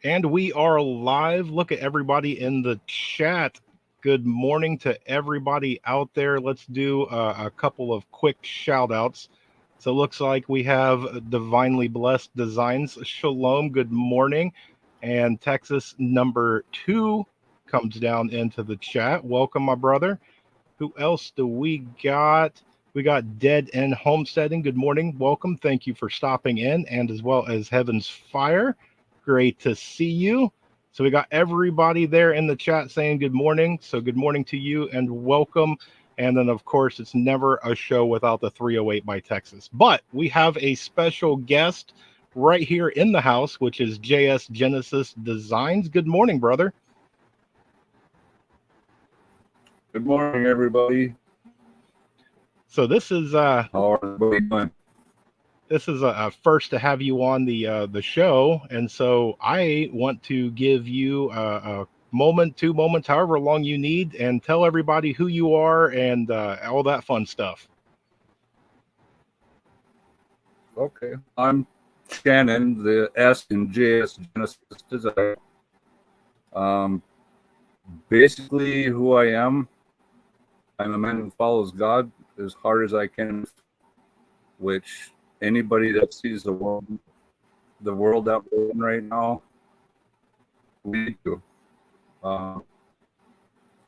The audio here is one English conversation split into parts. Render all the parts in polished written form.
And we are live. Look at everybody in the chat. Good morning to everybody out there. Let's do a couple of quick shout outs. So it looks like we have Divinely Blessed Designs. Shalom, good morning. And Texas number 2 comes down into the chat. Welcome, my brother. Who else do we got? We got Dead End Homesteading. Good morning. Welcome. Thank you for stopping in, and as well as Heaven's Fire. Great to see you. So we got everybody there in the chat saying good morning. So good morning to you and welcome. And then, of course, it's never a show without the 308 by Texas. But we have a special guest right here in the house, which is JS Genesis Designs. Good morning, brother. Good morning, everybody. So this is how are everybody doing? This is a first to have you on the show, and so I want to give you a moment, 2 moments, however long you need, and tell everybody who you are and all that fun stuff. Okay, I'm Shannon, the S in JS Genesis Design. Basically, who I am, I'm a man who follows God as hard as I can, which anybody that sees the world that we're in right now, we need to.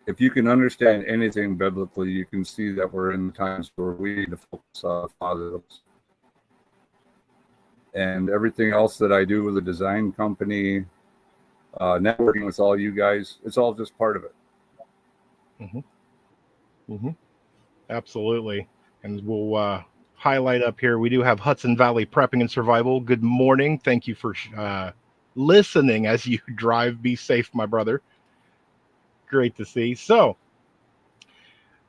If you can understand anything biblically, you can see that we're in times where we need to focus on positives. And everything else that I do with the design company, networking with all you guys, it's all just part of it. Absolutely. And we'll highlight up here. We do have Hudson Valley Prepping and Survival. Good morning. Thank you for listening as you drive. Be safe, my brother. Great to see. So,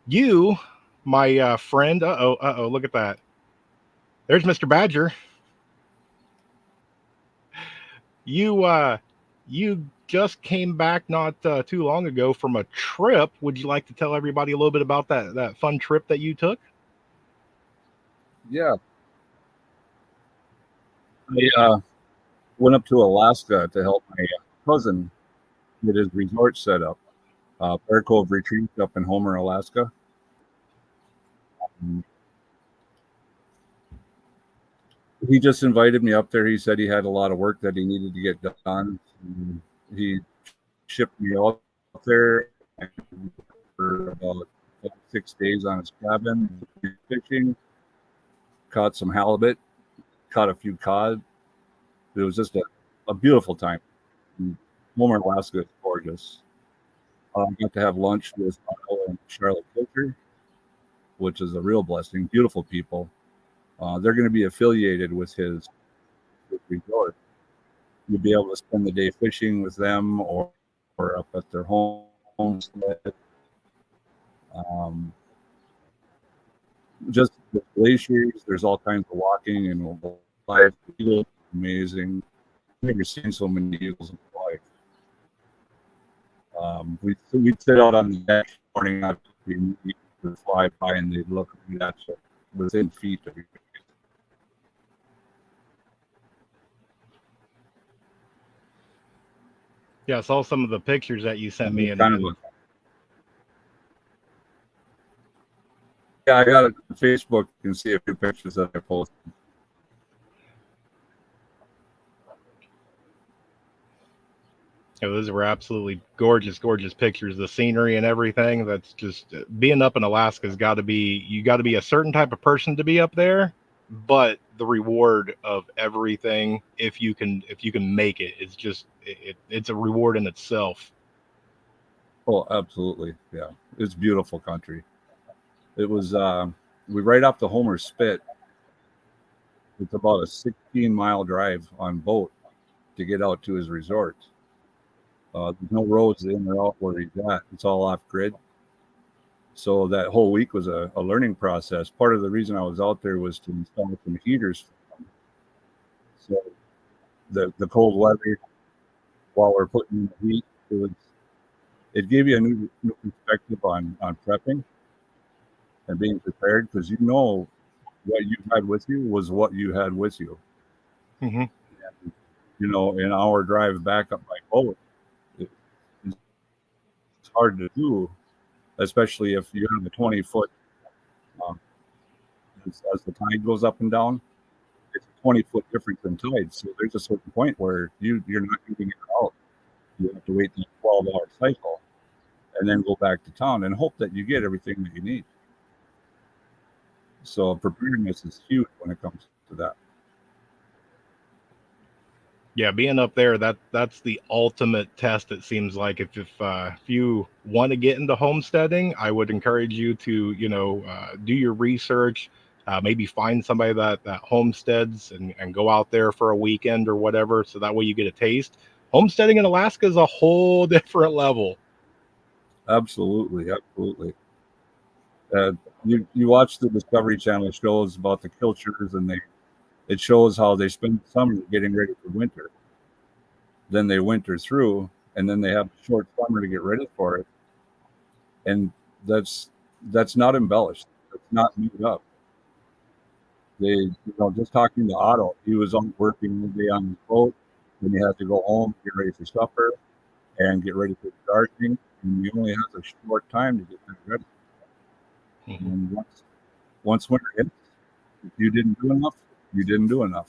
you, my friend, look at that. There's Mr. Badger. You just came back not too long ago from a trip. Would you like to tell everybody a little bit about that fun trip that you took? Yeah. I went up to Alaska to help my cousin get his resort set up. Bear Cove Retreat up in Homer, Alaska. He just invited me up there. He said he had a lot of work that he needed to get done. He shipped me out there for about 6 days on his cabin, fishing, caught some halibut, caught a few cod. It was just a beautiful time. Homer, Alaska is gorgeous. I got to have lunch with Arnold and Charlotte Kilcher, which is a real blessing. Beautiful people. They're going to be affiliated with his resort. You'll be able to spend the day fishing with them or up at their homestead. Just the glaciers, there's all kinds of walking and life. Amazing. I've never seen so many eagles in my life. We'd sit out on the deck morning after we would fly by and they'd look at us within feet of you. Yeah, I saw some of the pictures that you sent me. Yeah, I got it on Facebook. You can see a few pictures that I posted. Yeah, those were absolutely gorgeous pictures. The scenery and everything. That's just being up in Alaska's got to be. You got to be a certain type of person to be up there, but the reward of everything, if you can make it, it's just it's a reward in itself. Oh, absolutely. Yeah, it's beautiful country. It was we right off the Homer Spit. It's about a 16-mile drive on boat to get out to his resort. There's no roads in or out where he's at. It's all off grid. So that whole week was a learning process. Part of the reason I was out there was to install some heaters. So the cold weather, while we're putting in the heat, it gave you a new perspective on prepping and being prepared, because you know what you had with you was what you had with you. Mm-hmm. an hour drive back up by boat. It, it's hard to do, especially if you have a 20-foot. Um, as the tide goes up and down, it's a 20-foot difference in tide. So there's a certain point where you're not getting it out. You have to wait that 12-hour cycle and then go back to town and hope that you get everything that you need. So preparedness is huge when it comes to that. Yeah, being up there, that's the ultimate test. It seems like if you want to get into homesteading, I would encourage you to do your research, maybe find somebody that homesteads and go out there for a weekend or whatever, so that way you get a taste. Homesteading in Alaska is a whole different level. Absolutely, absolutely. Uh, you watch the Discovery Channel shows about the cultures, and it shows how they spend the summer getting ready for winter. Then they winter through, and then they have a short summer to get ready for it. And that's that's not embellished. It's not made up. Just talking to Otto, he was on working one day on his boat, and he had to go home, get ready for supper, and get ready for the gardening. And he only has a short time to get that ready. Mhm. And once winter hits, if you didn't do enough, you didn't do enough.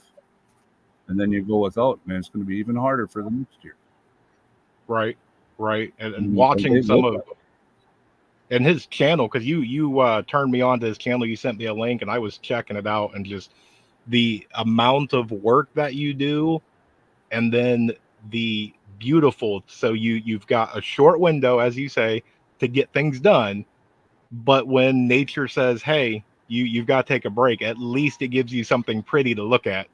And then you go without, and it's going to be even harder for the next year. Right, right, and And watching they some live of that way. and his channel, because you turned me on to his channel, you sent me a link, and I was checking it out, and just the amount of work that you do, and then the beautiful. So you've got a short window, as you say, to get things done, but when nature says, hey, you've got to take a break, at least it gives you something pretty to look at.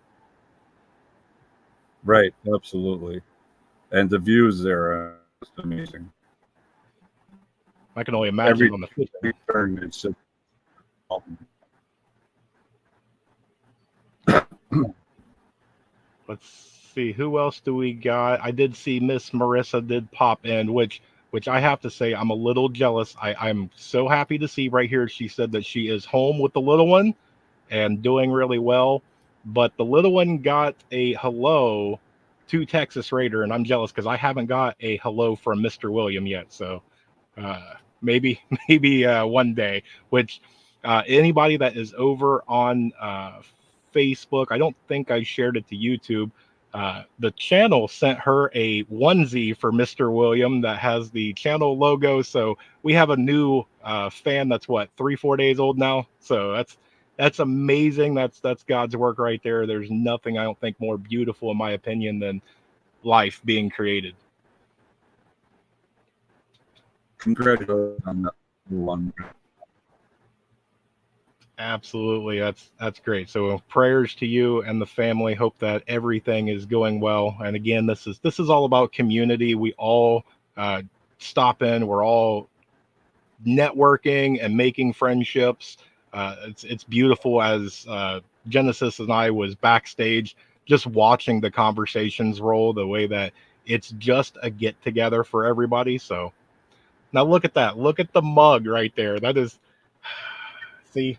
Right, absolutely. And the views there are just amazing. I can only Every imagine on the fishing. turn, it's just Let's see, who else do we got? I did see Miss Marissa did pop in, which I have to say I'm a little jealous. I'm so happy to see right here. She said that she is home with the little one and doing really well. But the little one got a hello to Texas Raider, and I'm jealous because I haven't got a hello from Mr. William yet. So maybe maybe one day. Which anybody that is over on Facebook, I don't think I shared it to YouTube. The channel sent her a onesie for Mr. William that has the channel logo. So we have a new fan that's what 3-4 days old now. So that's amazing. That's God's work right there. There's nothing I don't think more beautiful in my opinion than life being created. congratulations on that one. Absolutely. That's great. So prayers to you and the family. Hope that everything is going well. And again, this is all about community. We all uh, stop in. We're all networking and making friendships. It's beautiful as Genesis and I was backstage, just watching the conversations roll the way that it's just a get together for everybody. So now look at that. Look at the mug right there. That is, see,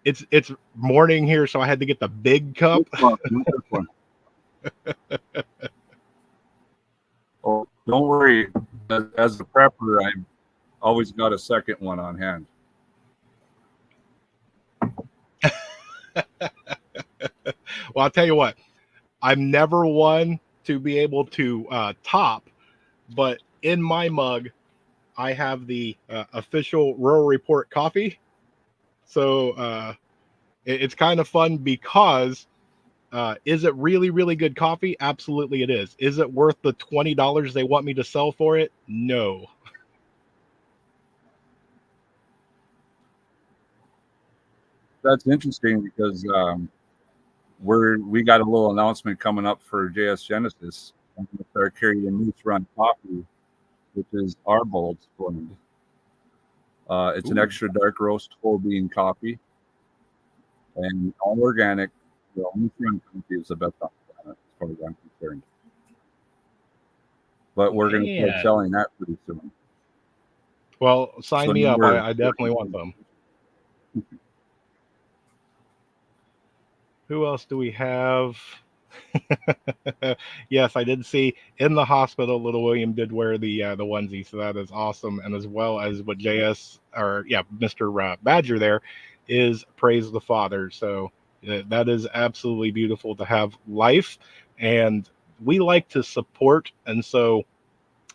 it's morning here, so I had to get the big cup. This one, not this one. Oh, don't worry. As a prepper, I've always got a second one on hand. Well, I'll tell you what, I'm never one to be able to top, but in my mug, I have the official Rural Report coffee. So it's kind of fun because is it really, really good coffee? Absolutely, it is. Is it worth the $20 they want me to sell for it? No. That's interesting because we got a little announcement coming up for JS Genesis. I'm going to start carrying Moose Run coffee, which is our bold blend. It's an Ooh. extra dark roast whole bean coffee and all organic. The Moose Run coffee is the best on the planet as far as I'm concerned. But we're going to start Man. selling that pretty soon. Well, So sign me now up. we're I definitely want them. Who else do we have? Yes, I did see in the hospital, little William did wear the onesie, so that is awesome. And as well as what JS or yeah, Mr. Badger there is praise the Father. So that is absolutely beautiful to have life, and we like to support. And so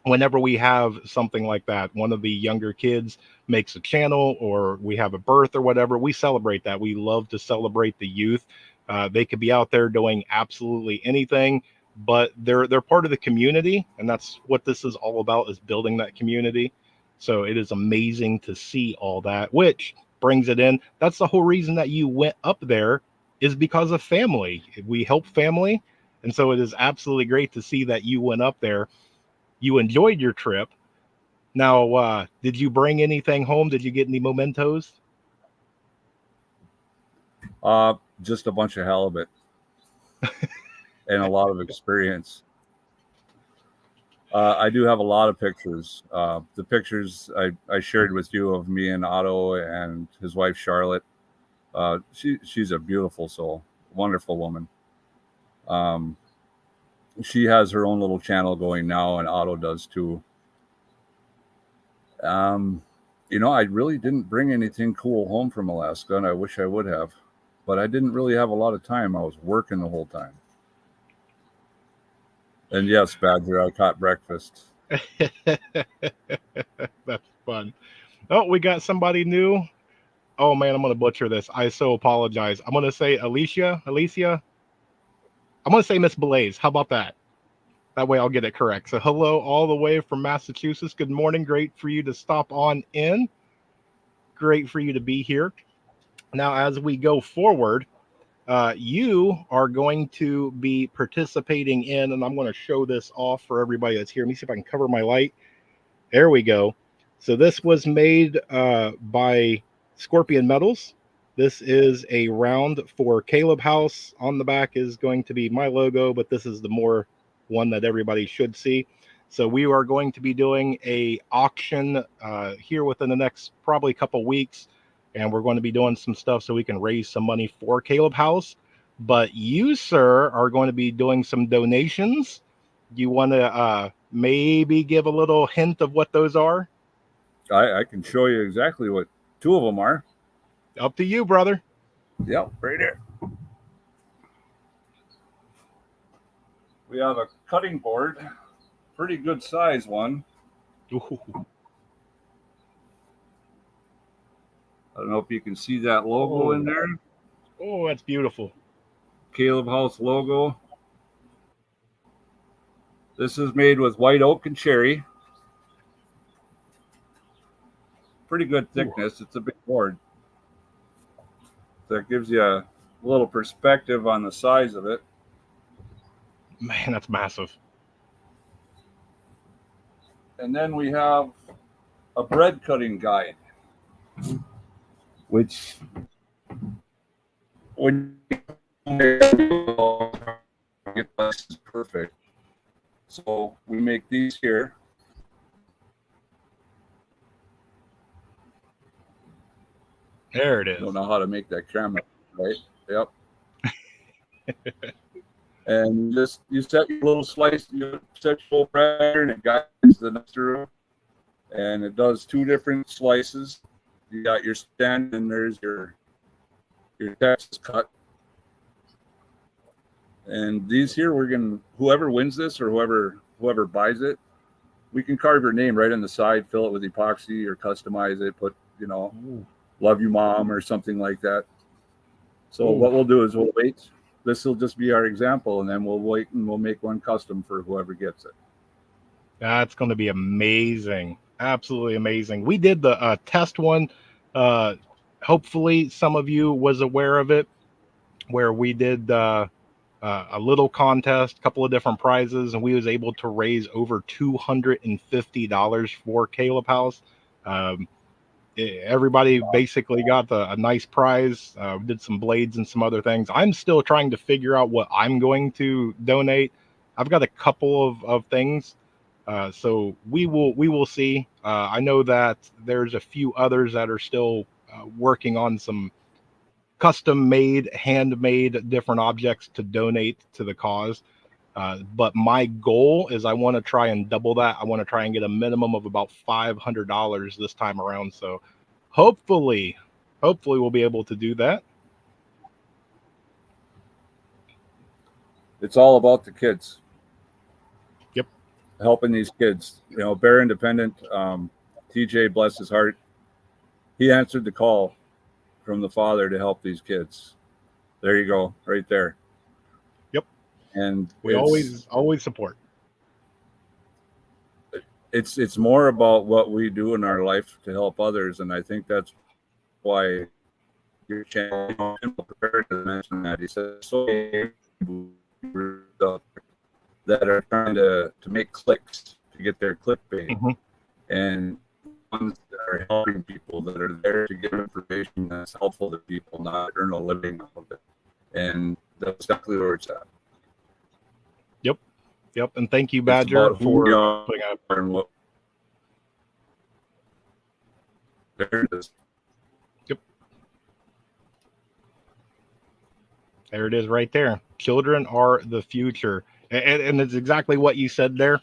whenever we have something like that, one of the younger kids makes a channel or we have a birth or whatever, we celebrate that. We love to celebrate the youth. They could be out there doing absolutely anything, but they're part of the community, and that's what this is all about, is building that community. So it is amazing to see all that, which brings it in. That's the whole reason that you went up there, is because of family. We help family. And so it is absolutely great to see that you went up there, you enjoyed your trip. Now, did you bring anything home? Did you get any mementos? Just a bunch of halibut and a lot of experience. I do have a lot of pictures. The pictures I shared with you of me and Otto and his wife Charlotte. She's a beautiful soul, wonderful woman. Um, she has her own little channel going now, and Otto does too. Um, I really didn't bring anything cool home from Alaska, and I wish I would have, but I didn't really have a lot of time. I was working the whole time. And yes, Badger, I caught breakfast. That's fun. Oh, we got somebody new. Oh man, I'm gonna butcher this. I so apologize. I'm gonna say Alicia. I'm gonna say Miss Blaze. How about that? That way I'll get it correct. So hello, all the way from Massachusetts. Good morning. Great for you to stop on in. Great for you to be here. Now, as we go forward, you are going to be participating in, and I'm going to show this off for everybody that's here. Let me see if I can cover my light. There we go. So this was made by Scorpion Metals. This is a round for Caleb House. On the back is going to be my logo, but this is the more one that everybody should see. So we are going to be doing a auction here within the next probably couple weeks, and we're going to be doing some stuff so we can raise some money for Caleb House. But you, sir, are going to be doing some donations. You want to maybe give a little hint of what those are? I can show you exactly what two of them are. Up to you, brother. Yep, right there. We have a cutting board, pretty good size one. Ooh. I don't know if you can see that logo in there. Oh, that's beautiful. Caleb House logo. This is made with white oak and cherry. Pretty good thickness. Ooh. It's a big board. That gives you a little perspective on the size of it. Man, that's massive. And then we have a bread cutting guide, which when you get this is perfect. So we make these here. There it is. Don't know how to make that camera, right? Yep. And you set your little slice, you set your bread, and it guides the next through. And it does two different slices. You got your stand, and there's your Texas cut. And these here, we're gonna, whoever wins this or whoever buys it, we can carve your name right on the side, fill it with epoxy or customize it, put, Ooh. Love you, Mom, or something like that. So what we'll do is we'll wait. This will just be our example, and then we'll wait and we'll make one custom for whoever gets it. That's going to be amazing. Absolutely amazing. We did the test one. Hopefully some of you was aware of it, where we did a little contest, a couple of different prizes, and we was able to raise over $250 for Caleb House. Everybody basically got a nice prize. We did some blades and some other things. I'm still trying to figure out what I'm going to donate. I've got a couple of things. So we will see. I know that there's a few others that are still working on some custom made, handmade different objects to donate to the cause. But my goal is I want to try and double that. I want to try and get a minimum of about $500 this time around. So hopefully we'll be able to do that. It's all about the kids. Yep. Helping these kids. Bear Independent, TJ, bless his heart, he answered the call from the Father to help these kids. There you go, right there. Yep. And we always support. It's more about what we do in our life to help others, and I think that's why your channel, prepared to mention that. He says so that are trying to make clicks to get their clickbait, Mm-hmm. and ones that are helping people, that are there to give information that's helpful to people, not earn a living off of it. And that's exactly where it's at. Yep. And thank you, Badger, for putting up. And what there it is. Yep. There it is right there. Children are the future. And it's exactly what you said there.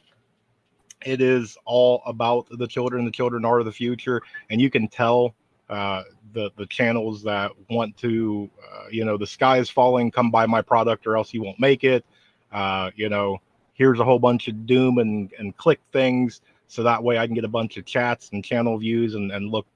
It is all about the children. The children are the future. And you can tell the channels that want to, the sky is falling, come buy my product or else you won't make it. Here's a whole bunch of doom and click things. So that way I can get a bunch of chats and channel views and look,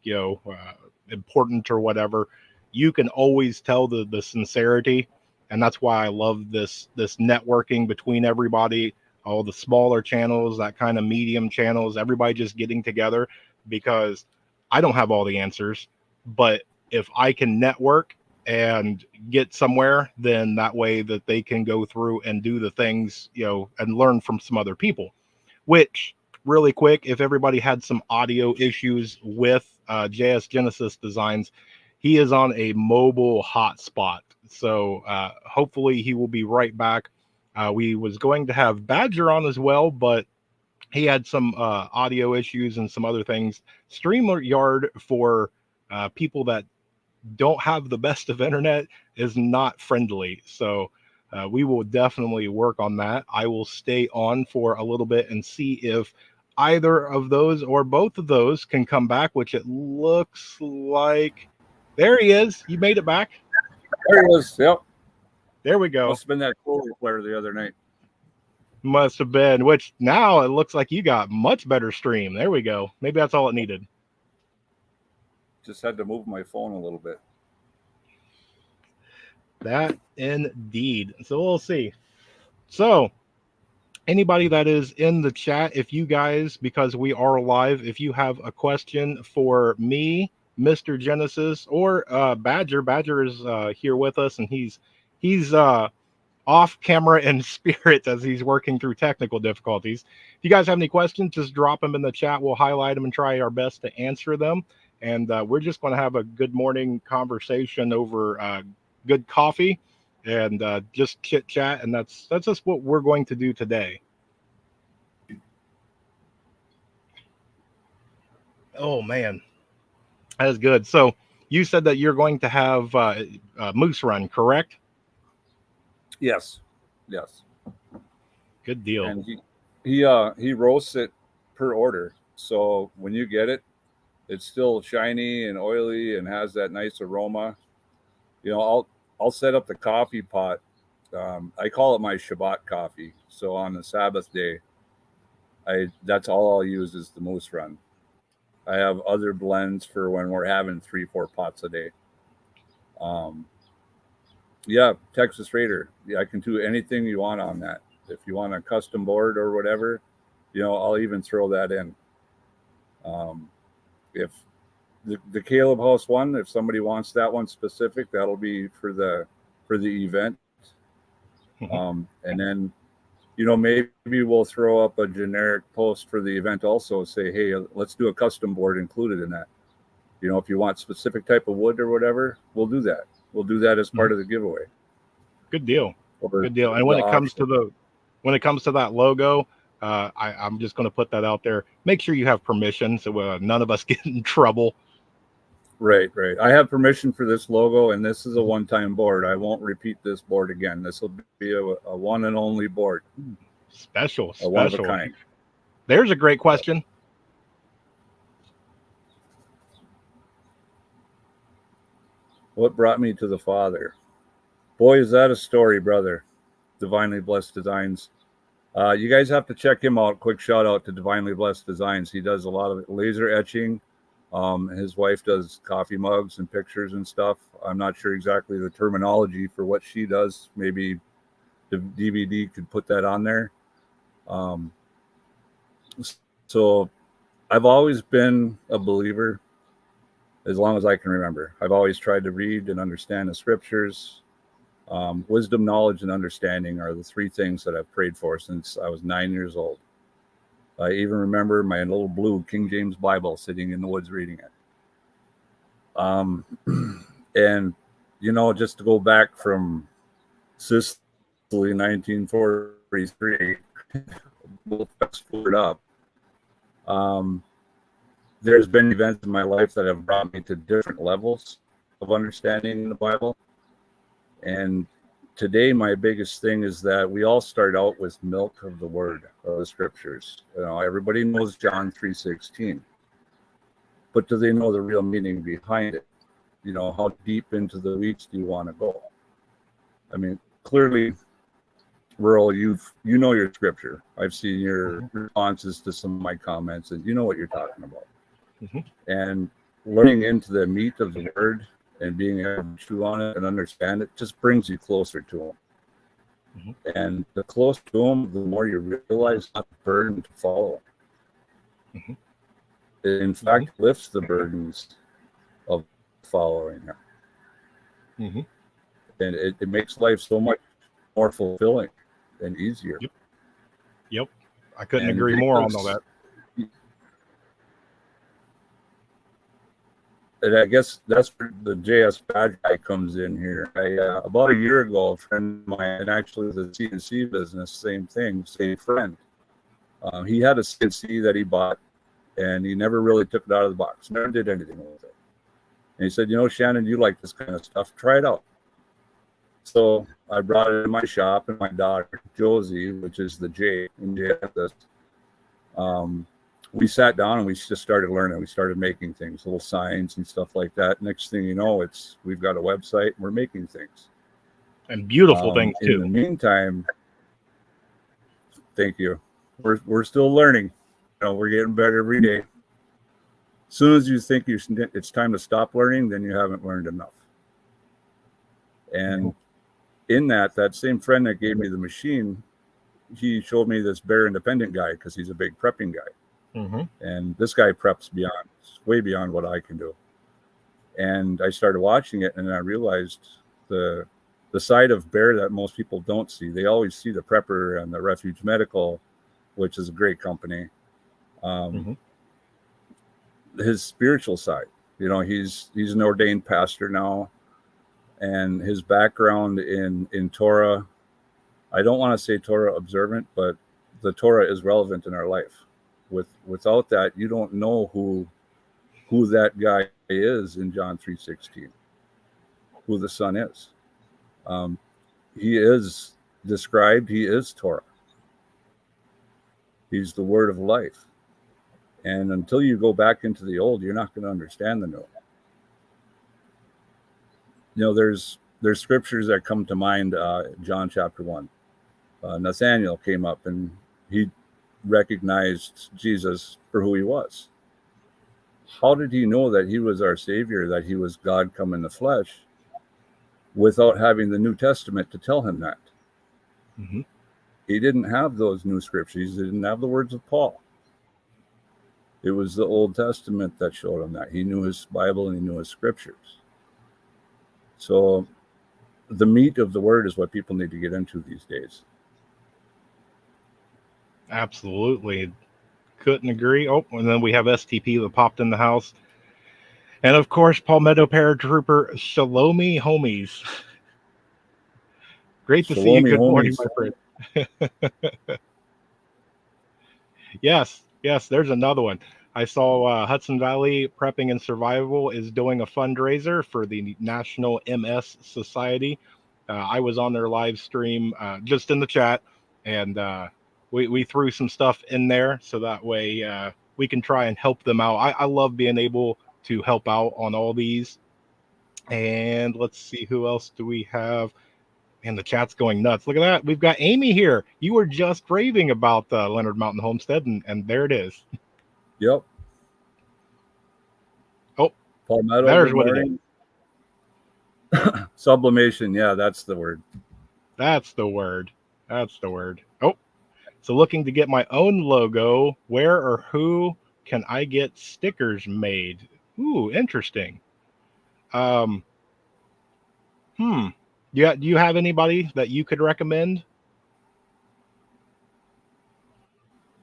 important or whatever. You can always tell the sincerity. And that's why I love this networking between everybody, all the smaller channels, that kind of medium channels, everybody just getting together, because I don't have all the answers. But if I can network and get somewhere, then that way that they can go through and do the things, and learn from some other people. Which, really quick, if everybody had some audio issues with JS Genesis Designs, he is on a mobile hotspot. So hopefully he will be right back. We was going to have Badger on as well, but he had some audio issues and some other things. StreamYard, for people that don't have the best of internet, is not friendly. So we will definitely work on that. I will stay on for a little bit and see if either of those or both of those can come back, which it looks like. There he is. You made it back. There he is. Yep. There we go. Must have been that cooler flare the other night. Must have been, which now it looks like you got much better stream. There we go. Maybe that's all it needed. Just had to move my phone a little bit. That indeed. So we'll see. So anybody that is in the chat, if you guys, because we are live, if you have a question for me, Mr. Genesis, or Badger is here with us, and he's off camera in spirit as he's working through technical difficulties. If you guys have any questions, just drop them in the chat. We'll highlight them and try our best to answer them. And we're just going to have a good morning conversation over good coffee and just chit chat. And that's just what we're going to do today. Oh man, that is good. So you said that you're going to have moose run, correct? Yes. Good deal. And he roasts it per order. So when you get it, it's still shiny and oily and has that nice aroma. I'll set up the coffee pot. I call it my Shabbat coffee. So on the Sabbath day, that's all I'll use is the moose run. I have other blends for when we're having 3-4 pots a day. Texas Raider. Yeah, I can do anything you want on that. If you want a custom board or whatever, I'll even throw that in. If the Caleb House one, if somebody wants that one specific, that'll be for the event. And then, maybe we'll throw up a generic post for the event also, say, hey, let's do a custom board included in that. If you want specific type of wood or whatever, we'll do that. We'll do that as part of the giveaway. Good deal. Good deal. And when it comes to that logo, I'm just going to put that out there. Make sure you have permission so none of us get in trouble. Right. I have permission for this logo, and this is a one-time board. I won't repeat this board again. This will be a one and only board. Special. A one of a kind. There's a great question. What brought me to the Father? Boy, is that a story, brother. Divinely Blessed Designs. You guys have to check him out. Quick shout out to Divinely Blessed Designs. He does a lot of laser etching. His wife does coffee mugs and pictures and stuff. I'm not sure exactly the terminology for what she does. Maybe the DVD could put that on there. So I've always been a believer as long as I can remember. I've always tried to read and understand the scriptures. Wisdom, knowledge, and understanding are the three things that I've prayed for since I was 9 years old. I even remember my little blue King James Bible sitting in the woods reading it. And, just to go back from Sicily, 1943, we'll fast forward up. There's been events in my life that have brought me to different levels of understanding the Bible. And today, my biggest thing is that we all start out with milk of the word of the scriptures. Everybody knows John 3:16, but do they know the real meaning behind it? How deep into the weeds do you want to go? I mean, clearly, Rural, you know your scripture. I've seen your responses to some of my comments, and you know what you're talking about. Mm-hmm. And learning into the meat of the word and being able to chew on it and understand it just brings you closer to him. Mm-hmm. And the closer to him, the more you realize not the burden to follow. Mm-hmm. It, in fact, lifts the burdens of following him. Mm-hmm. And it makes life so much more fulfilling and easier. Yep. I couldn't agree more on all that. And I guess that's where the JS Bad Guy comes in here. About a year ago, a friend of mine, and actually the CNC business, same thing, same friend. He had a CNC that he bought, and he never really took it out of the box, never did anything with it. And he said, Shannon, you like this kind of stuff, try it out. So I brought it in my shop, and my daughter, Josie, which is the J in JS, we sat down and we just started learning. We started making things, little signs and stuff like that. Next thing you know, we've got a website and we're making things. And beautiful things too. In the meantime, thank you. We're still learning. We're getting better every day. As soon as you think it's time to stop learning, then you haven't learned enough. And in that same friend that gave me the machine, he showed me this Bear Independent guy because he's a big prepping guy. Mm-hmm. And this guy preps way beyond what I can do. And I started watching it, and I realized the side of Bear that most people don't see. They always see the prepper and the Refuge Medical, which is a great company. His spiritual side, he's an ordained pastor now, and his background in Torah. I don't want to say Torah observant, but the Torah is relevant in our life. Without that, you don't know who that guy is in John 3:16, who the Son is. He is described, he is Torah. He's the word of life. And until you go back into the old, you're not going to understand the new. There's scriptures that come to mind, John chapter 1. Nathanael came up and he recognized Jesus for who he was. How did he know that he was our Savior, that he was God come in the flesh, without having the New Testament to tell him that? Mm-hmm. He didn't have those new scriptures. He didn't have the words of Paul. It was the Old Testament that showed him that. He knew his Bible and he knew his scriptures. So the meat of the word is what people need to get into these days. Absolutely. Couldn't agree. Oh, and then we have STP that popped in the house. And of course, Palmetto Paratrooper Shalomi Homies. Great to see you. Good morning, my friend. Yes, there's another one. I saw Hudson Valley Prepping and Survival is doing a fundraiser for the National MS Society. I was on their live stream just in the chat, and we threw some stuff in there so that way we can try and help them out. I love being able to help out on all these. And let's see, who else do we have? And the chat's going nuts. Look at that. We've got Amy here. You were just raving about Leonard Mountain Homestead, and there it is. Yep. Oh, Palmetto, there's good what it is. morning. Sublimation, yeah, that's the word. That's the word. That's the word. Oh, so looking to get my own logo. Where or who can I get stickers made? Ooh, interesting. Um, Yeah, do you have anybody that you could recommend?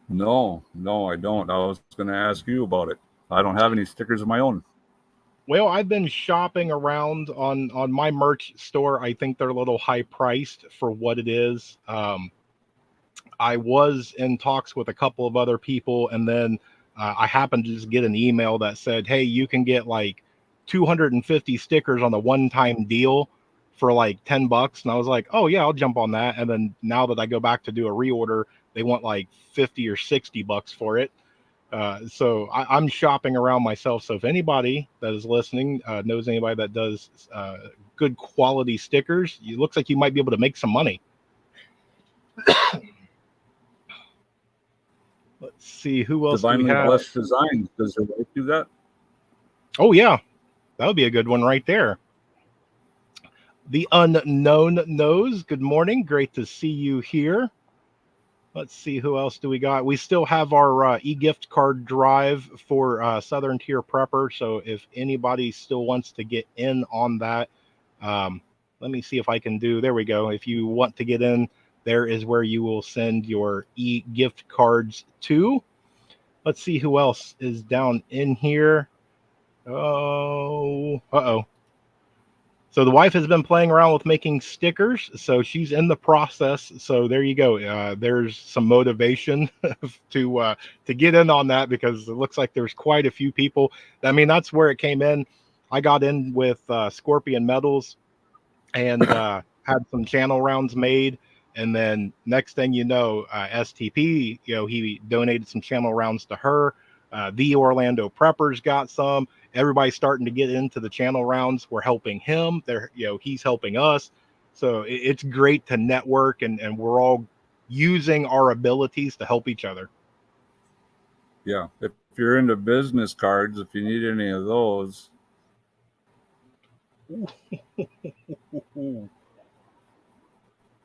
No, I don't. I was going to ask you about it. I don't have any stickers of my own. Well, I've been shopping around on my merch store. I think they're a little high priced for what it is. I was in talks with a couple of other people, and then I happened to just get an email that said, "Hey, you can get like 250 stickers on the one-time deal for like $10." And I was like, "Oh yeah, I'll jump on that." And then now that I go back to do a reorder, they want like 50 or 60 bucks for it. So I'm shopping around myself. So if anybody that is listening knows anybody that does good quality stickers, it looks like you might be able to make some money. Let's see, who else do we Divinely have? Blessed Designs. Does your wife do that? Oh yeah, that would be a good one right there. The Unknown Knows. Good morning. Great to see you here. Let's see, who else do we got? We still have our e-gift card drive for Southern Tier Prepper. So if anybody still wants to get in on that, let me see if I can do. There we go. If you want to get in, there is where you will send your e-gift cards to. Let's see who else is down in here. Oh, uh-oh. So the wife has been playing around with making stickers, so she's in the process. So there you go. There's some motivation to get in on that, because it looks like there's quite a few people. I mean, that's where it came in. I got in with Scorpion Metals and had some channel rounds made, and then next thing you know, STP, he donated some channel rounds to her. The Orlando Preppers got some. Everybody's starting to get into the channel rounds. We're helping him. He's helping us. So it's great to network, and we're all using our abilities to help each other. Yeah. If you're into business cards, if you need any of those,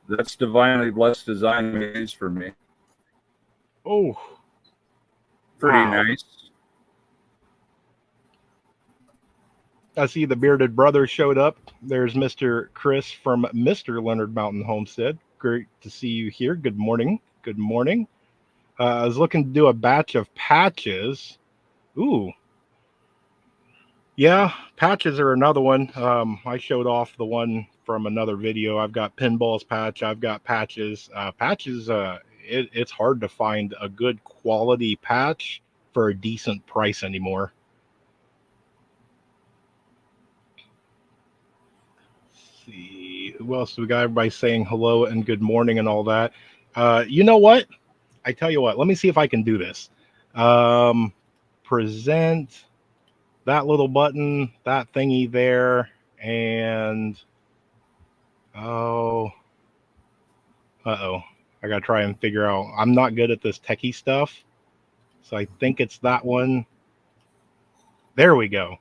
that's Divinely Blessed Designs for me. Oh, Pretty wow. nice. I see the bearded brother showed up. There's Mr. Chris from Mr. Leonard Mountain Homestead. Great to see you here. Good morning. Good morning. I was looking to do a batch of patches. Ooh. Yeah, patches are another one. I showed off the one from another video. I've got pinballs patch. I've got patches. Patches, it's hard to find a good quality patch for a decent price anymore. See, who else do we got? Everybody saying hello and good morning and all that. You know what? I tell you what, let me see if I can do this. Present that little button, that thingy there, and oh, uh-oh. I gotta try and figure out. I'm not good at this techie stuff, so I think it's that one. There we go.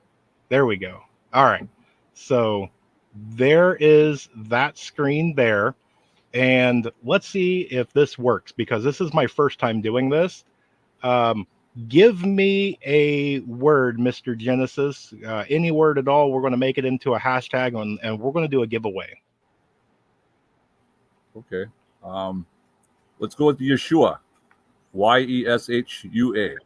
There we go. All right. So there is that screen there. And let's see if this works, because this is my first time doing this. Give me a word, Mr. Genesis. Any word at all. We're going to make it into a hashtag, and we're going to do a giveaway. Okay. Let's go with Yeshua. Yeshua.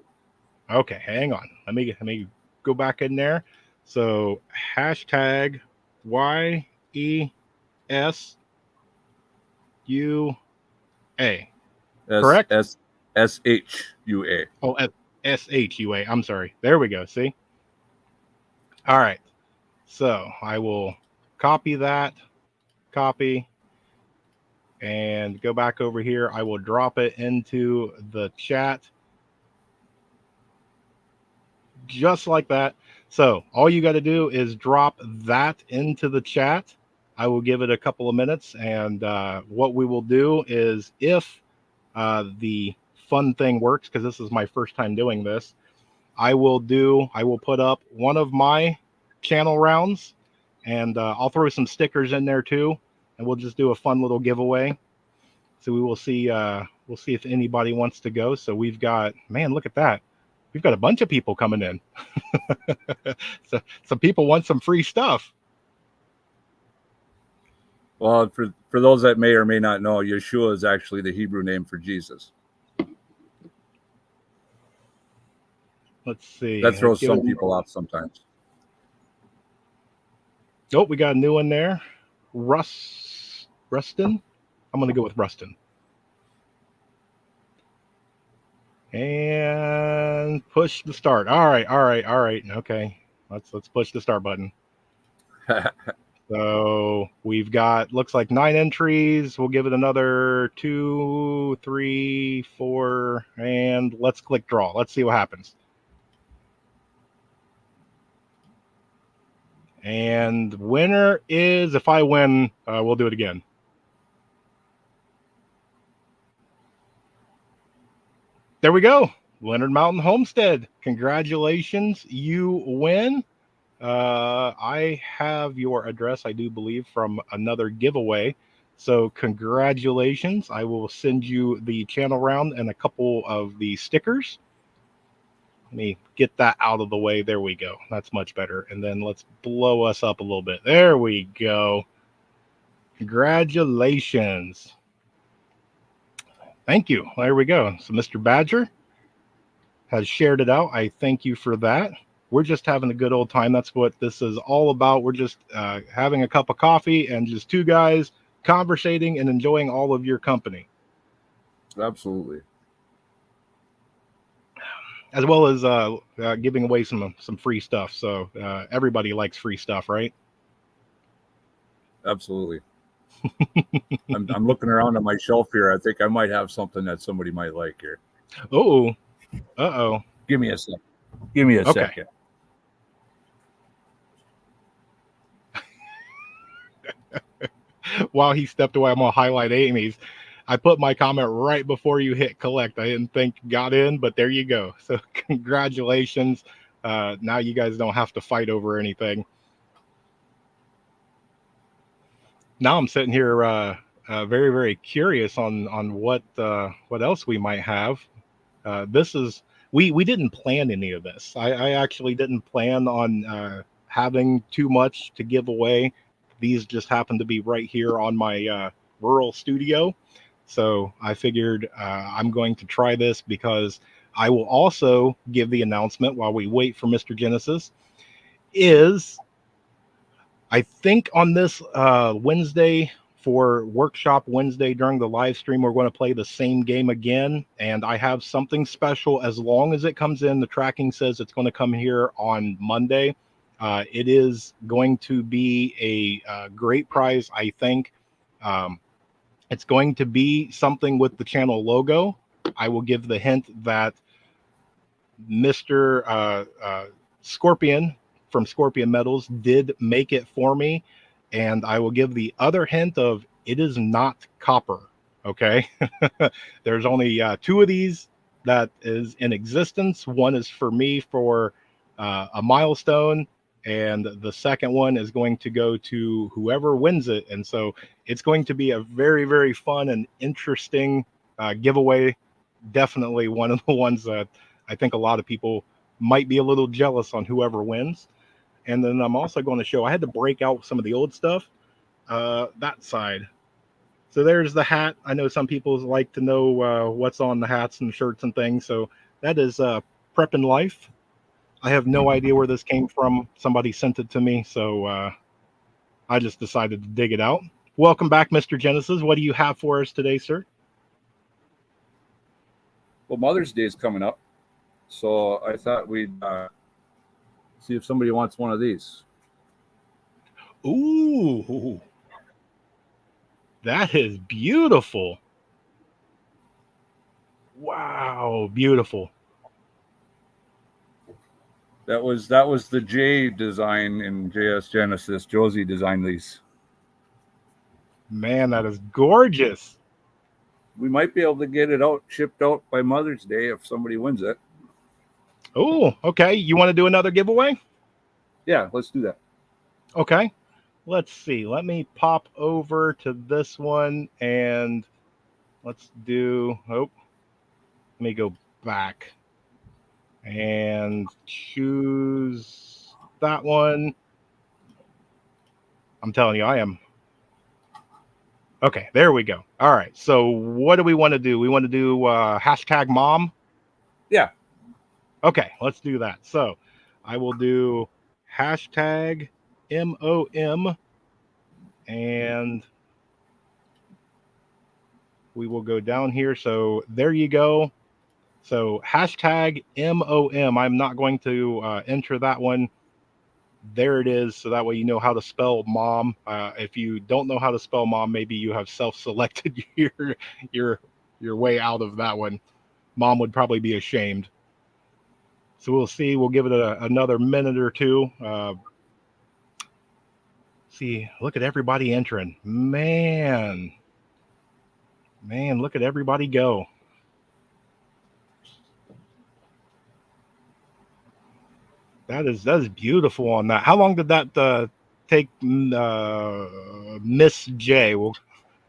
Okay, hang on. Let me go back in there. So hashtag YESUA. Correct? SHUA. Oh, SHUA. I'm sorry. There we go. See? All right. So I will copy that, copy, and go back over here. I will drop it into the chat just like that. So all you got to do is drop that into the chat. I will give it a couple of minutes, and what we will do is, if the fun thing works, because this is my first time doing this, I will put up one of my channel rounds, and I'll throw some stickers in there too, and we'll just do a fun little giveaway. So we will see. We'll see if anybody wants to go. So we've got, man, look at that. We've got a bunch of people coming in. So some people want some free stuff. Well, for those that may or may not know, Yeshua is actually the Hebrew name for Jesus. Let's see. That throws some people off sometimes. Oh, we got a new one there. Rustin. I'm going to go with Rustin. And push the start. All right. Okay. Let's push the start button. So we've got, looks like 9 entries. We'll give it another 2, 3, 4, and let's click draw. Let's see what happens. And winner is, if I win, we'll do it again. There we go. Leonard Mountain Homestead. Congratulations. You win. I have your address, I do believe, from another giveaway. So congratulations. I will send you the channel round and a couple of the stickers. Let me get that out of the way. There we go. That's much better. And then let's blow us up a little bit. There we go. Congratulations. Thank you. There we go. So Mr. Badger has shared it out. I thank you for that. We're just having a good old time. That's what this is all about. We're just having a cup of coffee and just two guys conversating and enjoying all of your company. Absolutely. As well as giving away some free stuff. So everybody likes free stuff, right? Absolutely. I'm looking around on my shelf here. I think I might have something that somebody might like here. Oh, uh-oh. Give me a second. Give me a second. While he stepped away, I'm going to highlight Amy's. I put my comment right before you hit collect. I didn't think got in, but there you go. So congratulations. Now you guys don't have to fight over anything. Now I'm sitting here very, very curious on what else we might have. This is, we didn't plan any of this. I actually didn't plan on having too much to give away. These just happen to be right here on my rural studio. So I figured I'm going to try this, because I will also give the announcement while we wait for Mr. Genesis. Is, I think on this Wednesday, for Workshop Wednesday during the live stream, we're going to play the same game again. And I have something special. As long as it comes in, the tracking says it's going to come here on Monday. It is going to be a great prize, I think. It's going to be something with the channel logo. I will give the hint that Mr. Scorpion from Scorpion Metals did make it for me. And I will give the other hint of, it is not copper. Okay. There's only 2 of these that is in existence. One is for me for a milestone, and the second one is going to go to whoever wins it. And so it's going to be a very, very fun and interesting giveaway. Definitely one of the ones that I think a lot of people might be a little jealous on whoever wins. And then I'm also going to show, I had to break out some of the old stuff, that side. So there's the hat. I know some people like to know what's on the hats and shirts and things. So that is Prep in Life. I have no idea where this came from. Somebody sent it to me. So I just decided to dig it out. Welcome back, Mr. Genesis. What do you have for us today, sir? Well, Mother's Day is coming up. So I thought we'd see if somebody wants one of these. Ooh, that is beautiful. Wow, beautiful. That was the J design in JS Genesis. Josie designed these. Man, that is gorgeous. We might be able to get it shipped out by Mother's Day if somebody wins it. Oh, okay. You want to do another giveaway? Yeah, let's do that. Okay. Let's see. Let me pop over to this one and let's do. Oh, let me go back and choose that one. I'm telling you, I am. Okay, there we go. All right. So, what do we want to do? We want to do hashtag mom. Yeah. Okay, let's do that. So, I will do hashtag MOM and we will go down here. So, there you go. So, hashtag MOM. I'm not going to enter that one. There it is. So that way you know how to spell mom. If you don't know how to spell mom, maybe you have self-selected your your way out of that one. Mom would probably be ashamed. So we'll see. We'll give it another minute or two. See, look at everybody entering. Man, look at everybody go. That is beautiful on that. How long did that take, Miss J? Well,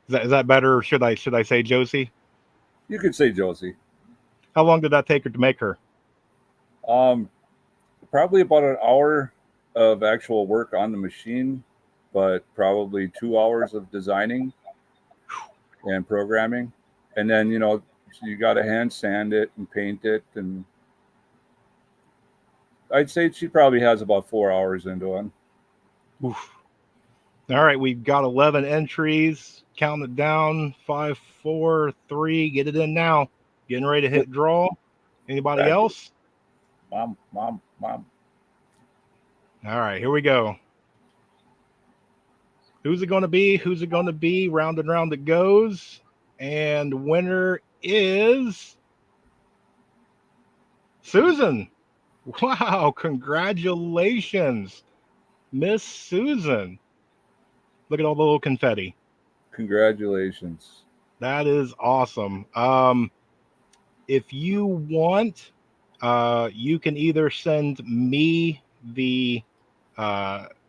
is that better? Or should I say Josie? You could say Josie. How long did that take her to make her? Probably about an hour of actual work on the machine, but probably 2 hours of designing and programming. And then, you got to hand sand it and paint it. And I'd say she probably has about 4 hours into it. Oof. All right, we've got 11 entries. Count it down. 5, 4, 3. Get it in now. Getting ready to hit draw. Anybody else? Mom. All right, here we go. Who's it going to be? Who's it going to be? Round and round it goes. And winner is Susan. Wow, congratulations, Miss Susan. Look at all the little confetti. Congratulations. That is awesome. If you want, you can either send me the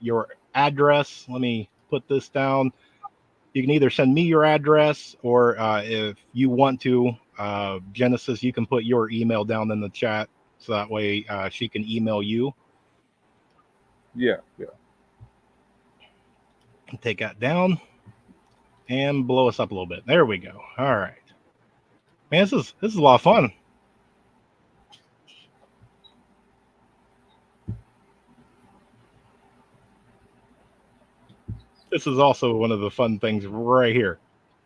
your address. Let me put this down. You can either send me your address, or if you want to, Genesis, you can put your email down in the chat, so that way she can email you. Yeah. Take that down and blow us up a little bit. There we go. All right, man, this is a lot of fun. This is also one of the fun things right here.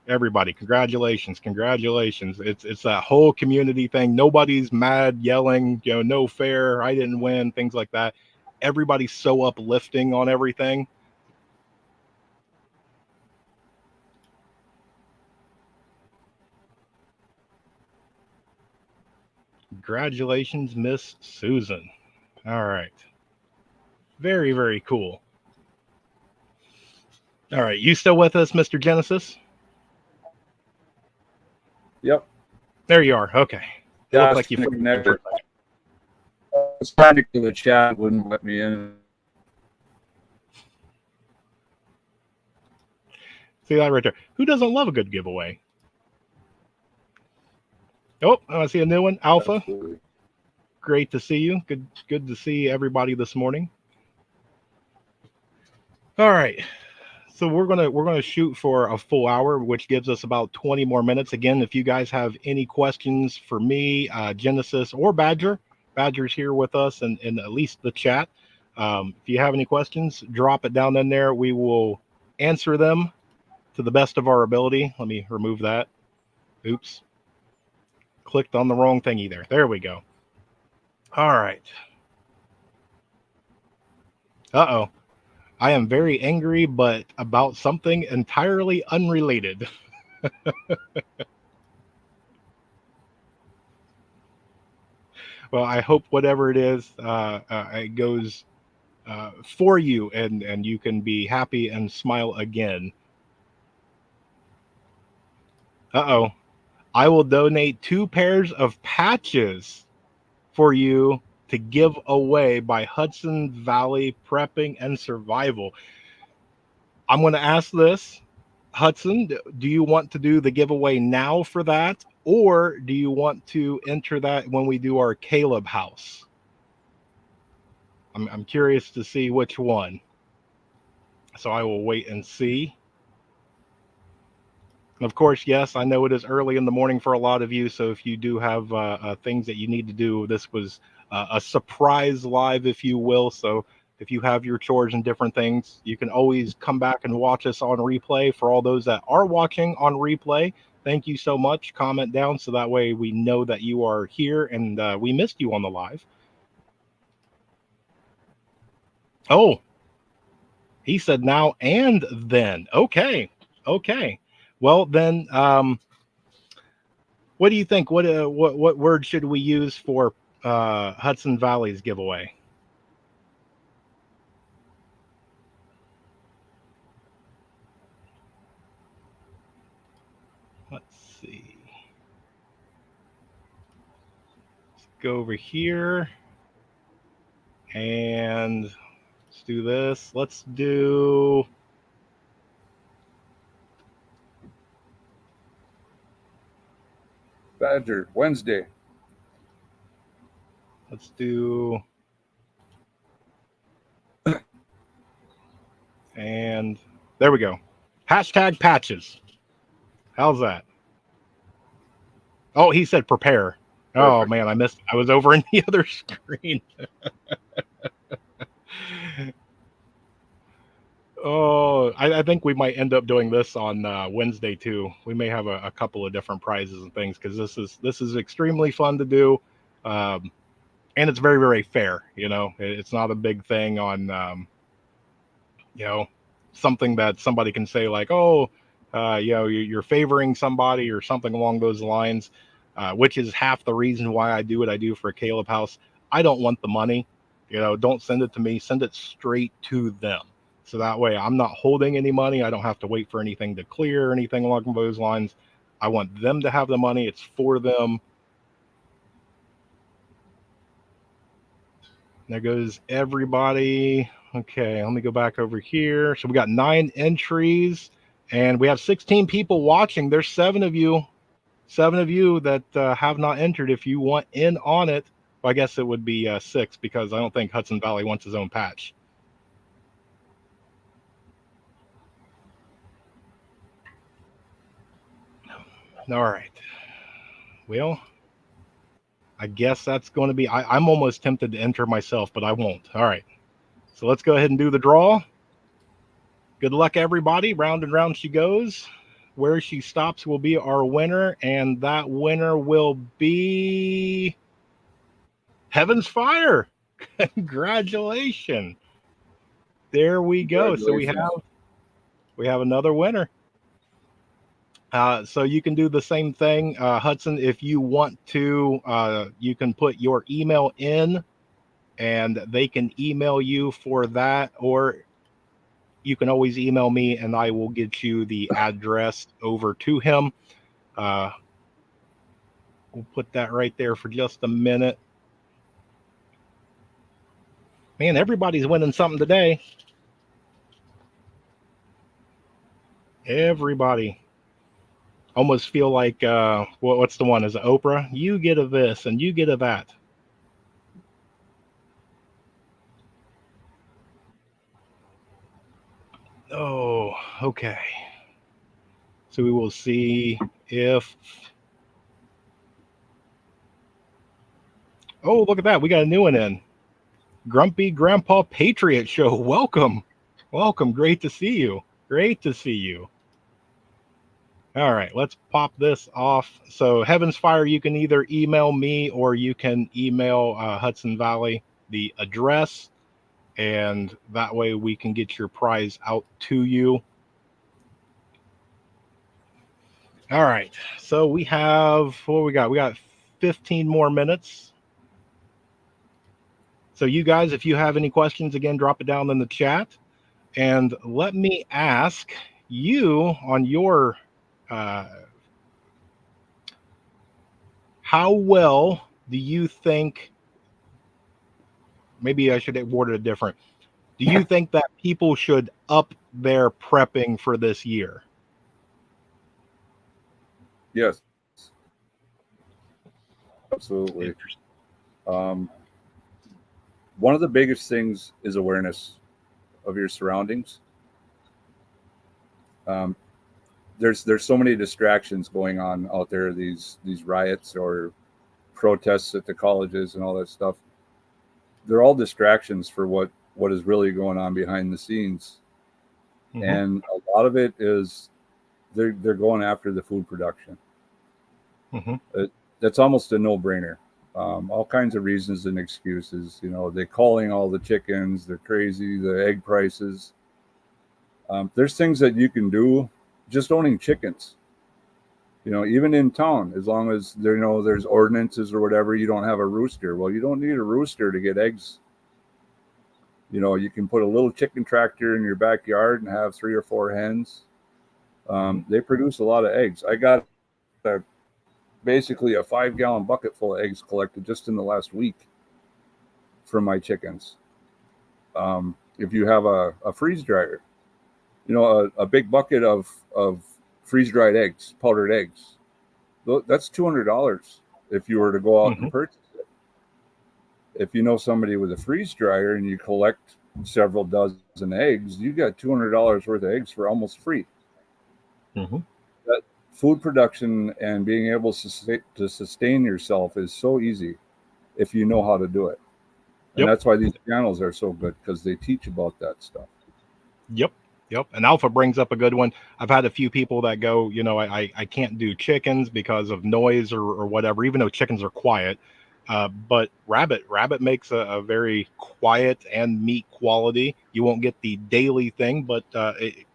Everybody, congratulations. It's that whole community thing. Nobody's mad, yelling, no fair, I didn't win, things like that. Everybody's so uplifting on everything. Congratulations, Miss Susan. All right. Very, very cool. All right, you still with us, Mr. Genesis? Yep. There you are. Okay. It looked like you never. I was trying to get the chat, wouldn't let me in. See that right there. Who doesn't love a good giveaway? Oh, I see a new one. Alpha. Absolutely. Great to see you. Good to see everybody this morning. All right. So we're gonna shoot for a full hour, which gives us about 20 more minutes. Again, if you guys have any questions for me, Genesis, or Badger's here with us, and in at least the chat. If you have any questions, drop it down in there. We will answer them to the best of our ability. Let me remove that. Oops. Clicked on the wrong thing either. There we go. All right. Uh-oh. I am very angry, but about something entirely unrelated. Well, I hope whatever it is, it goes for you, and you can be happy and smile again. Uh-oh. I will donate 2 pairs of patches for you to give away by Hudson Valley Prepping and Survival. I'm going to ask this, Hudson, do you want to do the giveaway now for that, or do you want to enter that when we do our Caleb house? I'm curious to see which one. So I will wait and see. And of course, yes, I know it is early in the morning for a lot of you. So if you do have things that you need to do, this was a surprise live, if you will. So if you have your chores and different things, you can always come back and watch us on replay. For all those that are watching on replay, thank you so much. Comment down so that way we know that you are here and we missed you on the live. Oh, he said now and then. Okay. Okay. Well, then, what do you think? What word should we use for Hudson Valley's giveaway? Let's see. Let's go over here and let's do this. Let's do Badger Wednesday. Let's do and there we go. Hashtag patches. How's that? Oh, he said prepare. Oh Perfect. man, I missed. I was over in the other screen. Oh, I think we might end up doing this on Wednesday too. We may have a couple of different prizes and things because this is extremely fun to do, and it's very very fair. You know, it's not a big thing on you know, something that somebody can say like, oh, you know, you're favoring somebody or something along those lines, which is half the reason why I do what I do for Caleb House. I don't want the money. You know, don't send it to me. Send it straight to them. So that way I'm not holding any money. I don't have to wait for anything to clear or anything along those lines. I want them to have the money. It's for them. There goes everybody. Okay, let me go back over here. So we got 9 entries and we have 16 people watching. There's 7 of you that have not entered. If you want in on it, well, I guess it would be 6 because I don't think Hudson Valley wants his own patch. All right. Well, I guess that's going to be, I'm almost tempted to enter myself, but I won't. All right. So let's go ahead and do the draw. Good luck, everybody. Round and round she goes. Where she stops will be our winner, and that winner will be Heaven's Fire. Congratulations. There we go. So we have another winner. So you can do the same thing, Hudson. If you want to, you can put your email in, and they can email you for that, or you can always email me, and I will get you the address over to him. We'll put that right there for just a minute. Man, everybody's winning something today. Everybody. Almost feel like what's the one? Is it Oprah? You get a this and you get a that. Oh, okay. So we will see if. Oh, look at that. We got a new one in. Grumpy Grandpa Patriot Show. Welcome. Welcome. Great to see you. Great to see you. All right, let's pop this off. So, Heaven's Fire, you can either email me or you can email Hudson Valley the address, and that way we can get your prize out to you. All right, so we have what we got? We got 15 more minutes. So, you guys, if you have any questions, again, drop it down in the chat. And let me ask you on your uh, how well do you think? Maybe I should word it different. Do you think that people should up their prepping for this year? Yes, absolutely. Interesting. One of the biggest things is awareness of your surroundings. Um, there's so many distractions going on out there. These riots or protests at the colleges and all that stuff. They're all distractions for what is really going on behind the scenes. Mm-hmm. And a lot of it is they're going after the food production. Mm-hmm. That's almost a no-brainer. All kinds of reasons and excuses. You know, they're calling all the chickens. They're crazy. The egg prices. There's things that you can do just owning chickens. You know, even in town, as long as there, you know, there's ordinances or whatever, you don't have a rooster. Well, you don't need a rooster to get eggs. You know, you can put a little chicken tractor in your backyard and have 3 or 4 hens. They produce a lot of eggs. I got basically a 5-gallon bucket full of eggs collected just in the last week from my chickens. If you have a freeze dryer, you know, a big bucket of freeze dried eggs, powdered eggs, that's $200 if you were to go out Mm-hmm. and purchase it. If you know somebody with a freeze dryer and you collect several dozen eggs, you got $200 worth of eggs for almost free. Mm-hmm. That food production and being able to sustain yourself is so easy if you know how to do it. And Yep. that's why these channels are so good, because they teach about that stuff. Yep. Yep. And Alpha brings up a good one. I've had a few people that go, you know, I can't do chickens because of noise or whatever, even though chickens are quiet. But rabbit makes a very quiet and meat quality. You won't get the daily thing, but it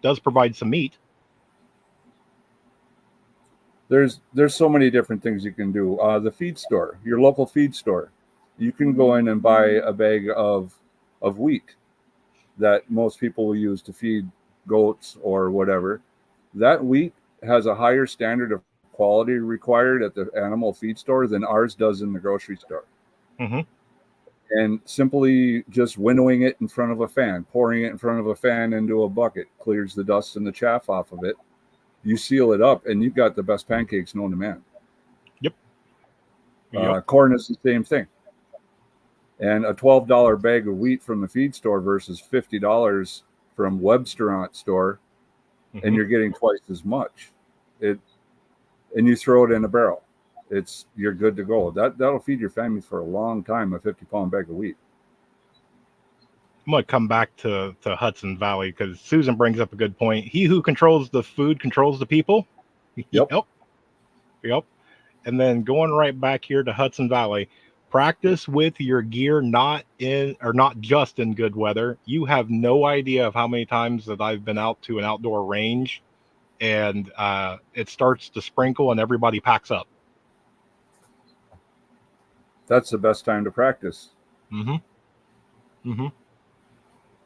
does provide some meat. There's so many different things you can do. The feed store, your local feed store, you can go in and buy a bag of wheat that most people will use to feed goats or whatever. That wheat has a higher standard of quality required at the animal feed store than ours does in the grocery store. Mm-hmm. And simply just winnowing it in front of a fan, pouring it in front of a fan into a bucket, clears the dust and the chaff off of it. You seal it up, and you've got the best pancakes known to man. Yep. Yep. Corn is the same thing. And a $12 bag of wheat from the feed store versus $50 from Websterant store, Mm-hmm. and you're getting twice as much. And you throw it in a barrel. You're good to go. That'll feed your family for a long time, a 50-pound bag of wheat. I'm going to come back to Hudson Valley because Susan brings up a good point. He who controls the food controls the people. Yep. Yep. And then going right back here to Hudson Valley, practice with your gear not just in good weather. You have no idea of how many times that I've been out to an outdoor range and it starts to sprinkle and everybody packs up. That's the best time to practice. Mm-hmm. Mm-hmm.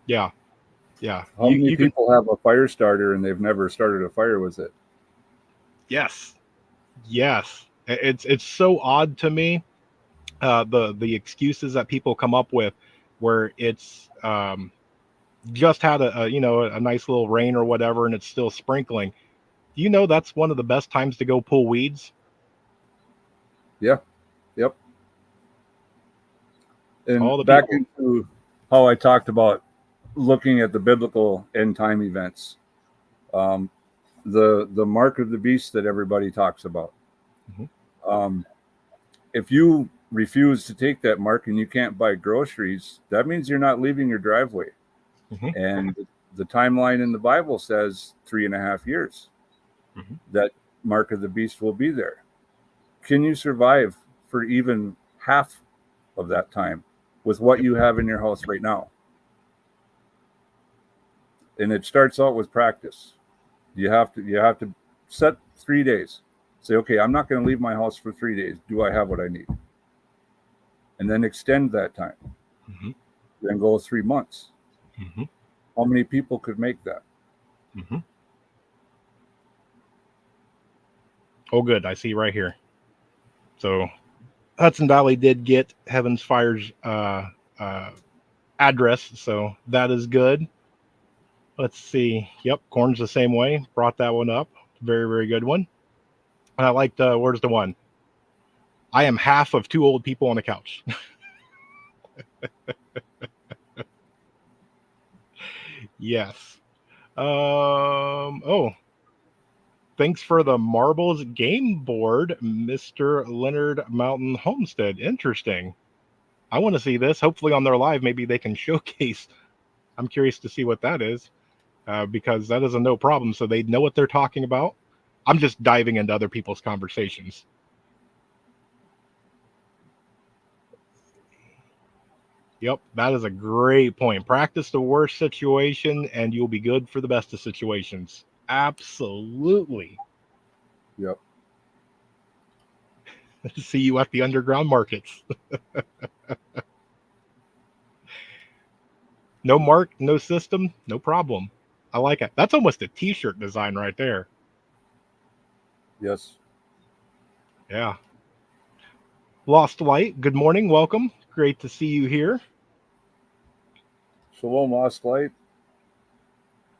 Yeah. Yeah. How many people have a fire starter and they've never started a fire with it? Yes. It's so odd to me, the excuses that people come up with where it's just had a nice little rain or whatever and it's still sprinkling. You know, that's one of the best times to go pull weeds. Yeah. Yep. And All the back people. into how I talked about looking at the biblical end time events, the mark of the beast that everybody talks about. Mm-hmm. If you refuse to take that mark and you can't buy groceries, that means you're not leaving your driveway. Mm-hmm. And the timeline in the Bible says 3.5 years. that mark of the beast will be there. Can you survive for even half of that time with what you have in your house right now? And it starts out with practice. You have to set 3 days. Say, okay, I'm not going to leave my house for 3 days. Do I have what I need? And then extend that time. Mm-hmm. Then go 3 months. Mm-hmm. How many people could make that? Mm-hmm. Oh, good. I see right here. So Hudson Valley did get Heaven's Fire's address, so that is good. Let's see. Yep, Corn's the same way. Brought that one up. Very, very good one. And I liked, where's the one? I am half of two old people on a couch. Yes. Oh, thanks for the marbles game board, Mr. Leonard Mountain Homestead. Interesting. I want to see this. Hopefully on their live, maybe they can showcase. I'm curious to see what that is, because that is a no problem. So they know what they're talking about. I'm just diving into other people's conversations. Yep, that is a great point. Practice the worst situation and you'll be good for the best of situations. Absolutely. Yep. See you at the underground markets. No mark, no system, no problem. I like it. That's almost a t-shirt design right there. Yes. Yeah. Lost Light, good morning. Welcome. Great to see you here. Shalom, Lost Light.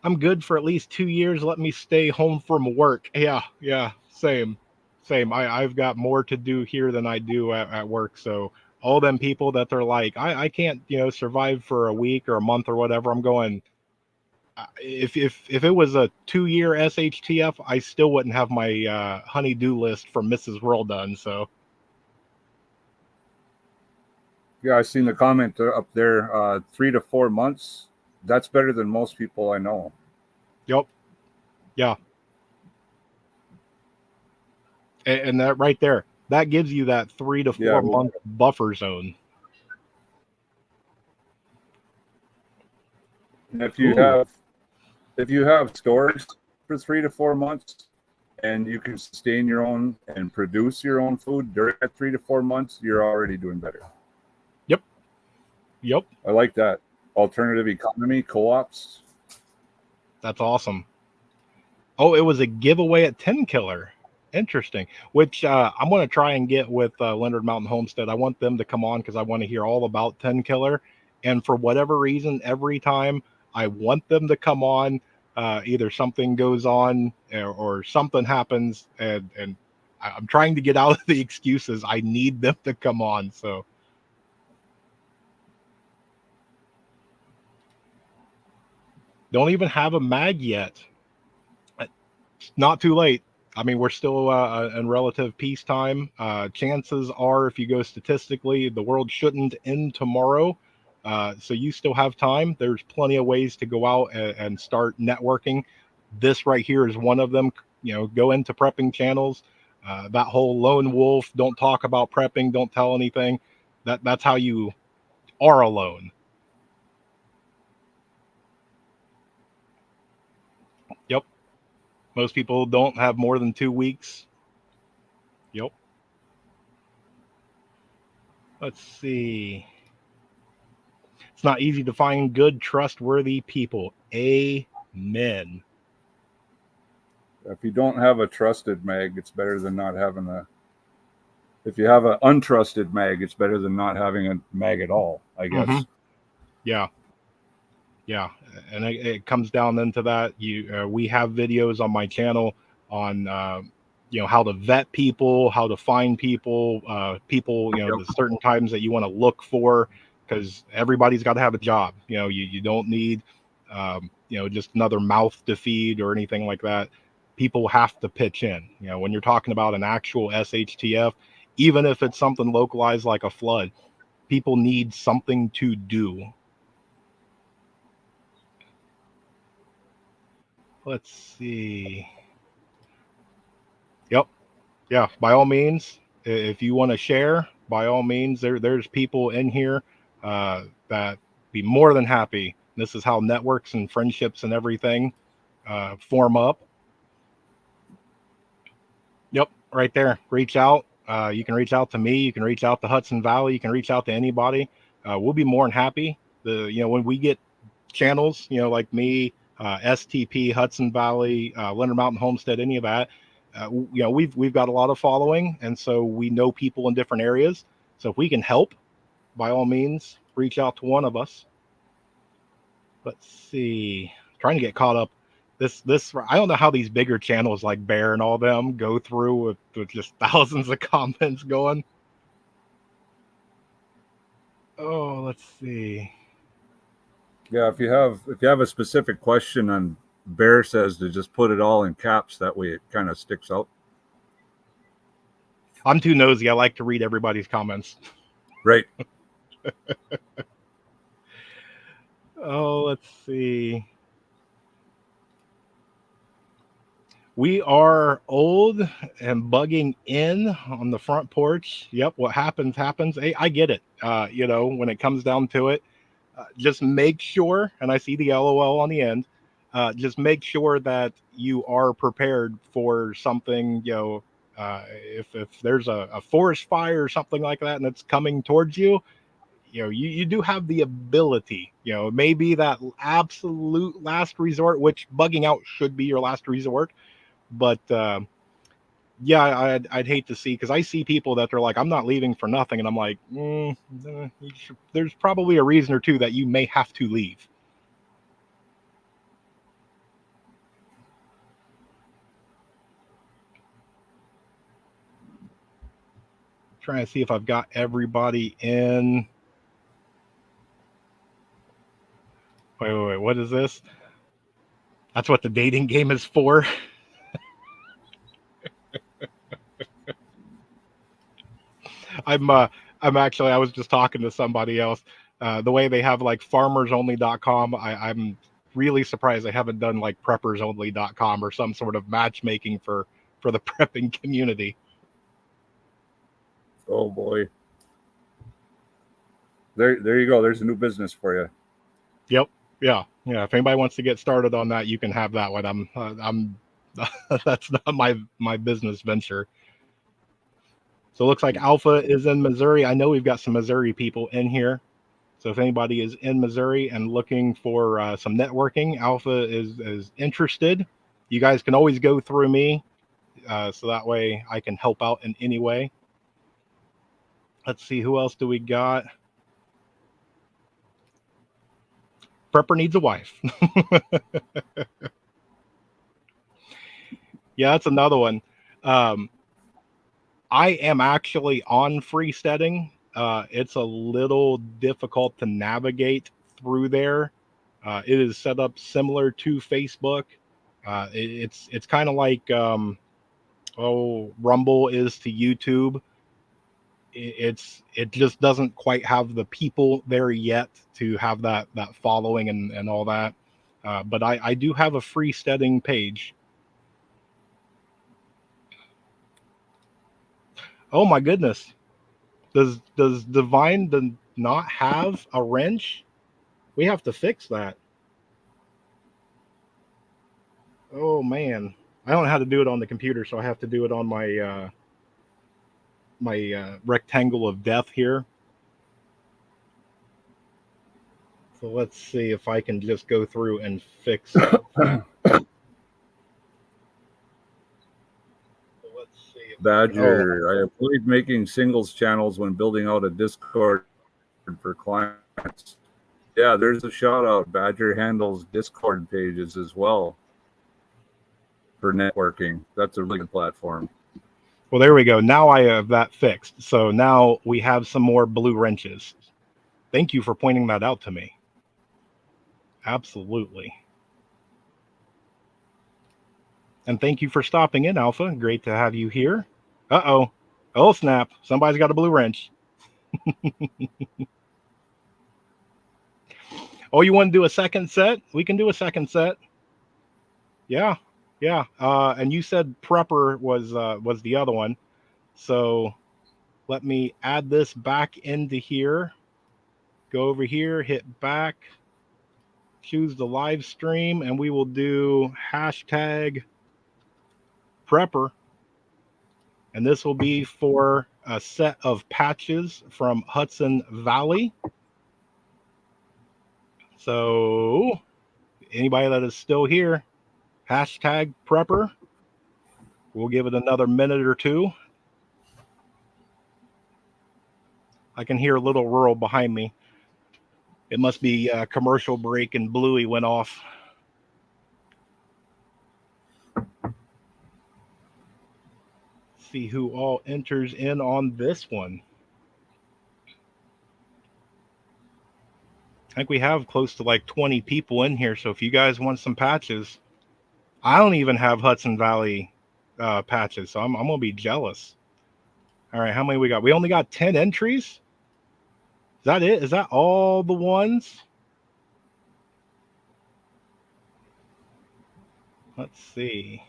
I'm good for at least 2 years. Let me stay home from work. Yeah. Same. I've got more to do here than I do at work. So all them people that they're like, I can't, survive for a week or a month or whatever. I'm going, if it was a 2 year SHTF, I still wouldn't have my honey-do list from Mrs. World done. So Yeah, I seen the comment up there. 3 to 4 months. That's better than most people I know. yep, yeah, and that right there, that gives you that 3 to 4 month buffer zone. And Ooh, if you have stores for 3 to 4 months and you can sustain your own and produce your own food during that 3 to 4 months, you're already doing better. yep, I like that. Alternative economy, co-ops. that's awesome. Oh, it was a giveaway at 10 Killer. Interesting. Which I'm going to try and get with Leonard Mountain Homestead. I want them to come on because I want to hear all about 10 Killer. And for whatever reason, every time I want them to come on, either something goes on or something happens, and I'm trying to get out of the excuses. I need them to come on. So don't even have a mag yet. Not too late. I mean, we're still in relative peacetime. Chances are, if you go statistically, the world shouldn't end tomorrow. So you still have time. There's plenty of ways to go out and start networking. This right here is one of them. Go into prepping channels. That whole lone wolf, don't talk about prepping, don't tell anything. That's how you are alone. Yep. Most people don't have more than 2 weeks. Yep. Let's see. It's not easy to find good, trustworthy people. Amen. If you don't have a trusted mag, it's better than not having a. If you have an untrusted mag, it's better than not having a mag at all, I guess. Mm-hmm. Yeah. Yeah. And it comes down into that. We have videos on my channel on, how to vet people, how to find people, the certain times that you want to look for, because everybody's got to have a job. You don't need, just another mouth to feed or anything like that. People have to pitch in. When you're talking about an actual SHTF, even if it's something localized like a flood, people need something to do. Let's see. yeah, by all means, if you want to share, by all means, there's people in here that be more than happy. This is how networks and friendships and everything form up. Yep, right there. Reach out. You can reach out to me. You can reach out to Hudson Valley. You can reach out to anybody. We'll be more than happy. When we get channels, like me, STP, Hudson Valley, Leonard Mountain Homestead, any of that. We've got a lot of following, and so we know people in different areas. So if we can help, by all means, reach out to one of us. Let's see. Trying to get caught up. This I don't know how these bigger channels like Bear and all them go through with just thousands of comments going. Oh, let's see. Yeah, if you have a specific question on Bear says to just put it all in caps, that way it kind of sticks out. I'm too nosy. I like to read everybody's comments. Right. Oh, let's see. We are old and bugging in on the front porch. Yep, what happens happens. Hey, I get it. When it comes down to it, just make sure, and I see the LOL on the end. Just make sure that you are prepared for something. If there's a forest fire or something like that, and it's coming towards you, you do have the ability. Maybe that absolute last resort, which bugging out should be your last resort. But yeah, I'd hate to see, because I see people that are like, I'm not leaving for nothing, and I'm like, there's probably a reason or two that you may have to leave. Trying to see if I've got everybody in. Wait, what is this? That's what the dating game is for. I'm actually, I was just talking to somebody else. The way they have like farmersonly.com, I'm really surprised they haven't done like preppersonly.com or some sort of matchmaking for the prepping community. Oh boy. There you go. There's a new business for you. Yep. Yeah. If anybody wants to get started on that, you can have that one. I'm that's not my business venture. So it looks like Alpha is in Missouri. I know we've got some Missouri people in here. So if anybody is in Missouri and looking for some networking, Alpha is interested. You guys can always go through me, so that way I can help out in any way. Let's see, who else do we got? Prepper needs a wife. Yeah, that's another one. I am actually on freesteading. It's a little difficult to navigate through there. It is set up similar to Facebook. It's kind of like Rumble is to YouTube. It just doesn't quite have the people there yet to have that following and all that. But I do have a freesteading page. Oh my goodness. Does Divine not have a wrench? We have to fix that. Oh man. I don't know how to do it on the computer, so I have to do it on my rectangle of death here. So let's see if I can just go through and fix it. Badger, I avoid making singles channels when building out a Discord for clients. Yeah, there's a shout out. Badger handles Discord pages as well for networking. That's a really good platform. Well, there we go. Now I have that fixed. So now we have some more blue wrenches. Thank you for pointing that out to me. Absolutely. And thank you for stopping in, Alpha. Great to have you here. Uh-oh. Oh, snap. Somebody's got a blue wrench. Oh, you want to do a second set? We can do a second set. Yeah. Yeah. And you said Prepper was the other one. So let me add this back into here. Go over here, hit back, choose the live stream, and we will do hashtag Prepper. And this will be for a set of patches from Hudson Valley. So anybody that is still here, hashtag Prepper. We'll give it another minute or two. I can hear a little rural behind me. It must be a commercial break and Bluey went off. See who all enters in on this one. I think we have close to like 20 people in here. So if you guys want some patches, I don't even have Hudson Valley patches. So I'm going to be jealous. All right. How many we got? We only got 10 entries. Is that it? Is that all the ones? Let's see.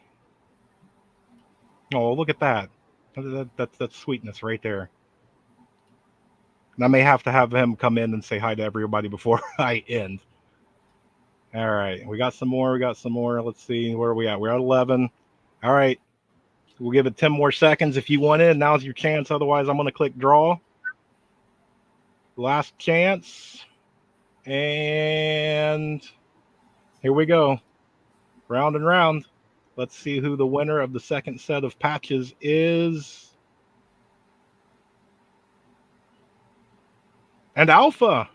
Oh, look at that. That's sweetness right there. And I may have to have him come in and say hi to everybody before I end. All right. We got some more. Let's see. Where are we at? We're at 11. All right. We'll give it 10 more seconds if you want in. Now's your chance. Otherwise, I'm going to click draw. Last chance. And here we go. Round and round. Let's see who the winner of the second set of patches is. And Alpha,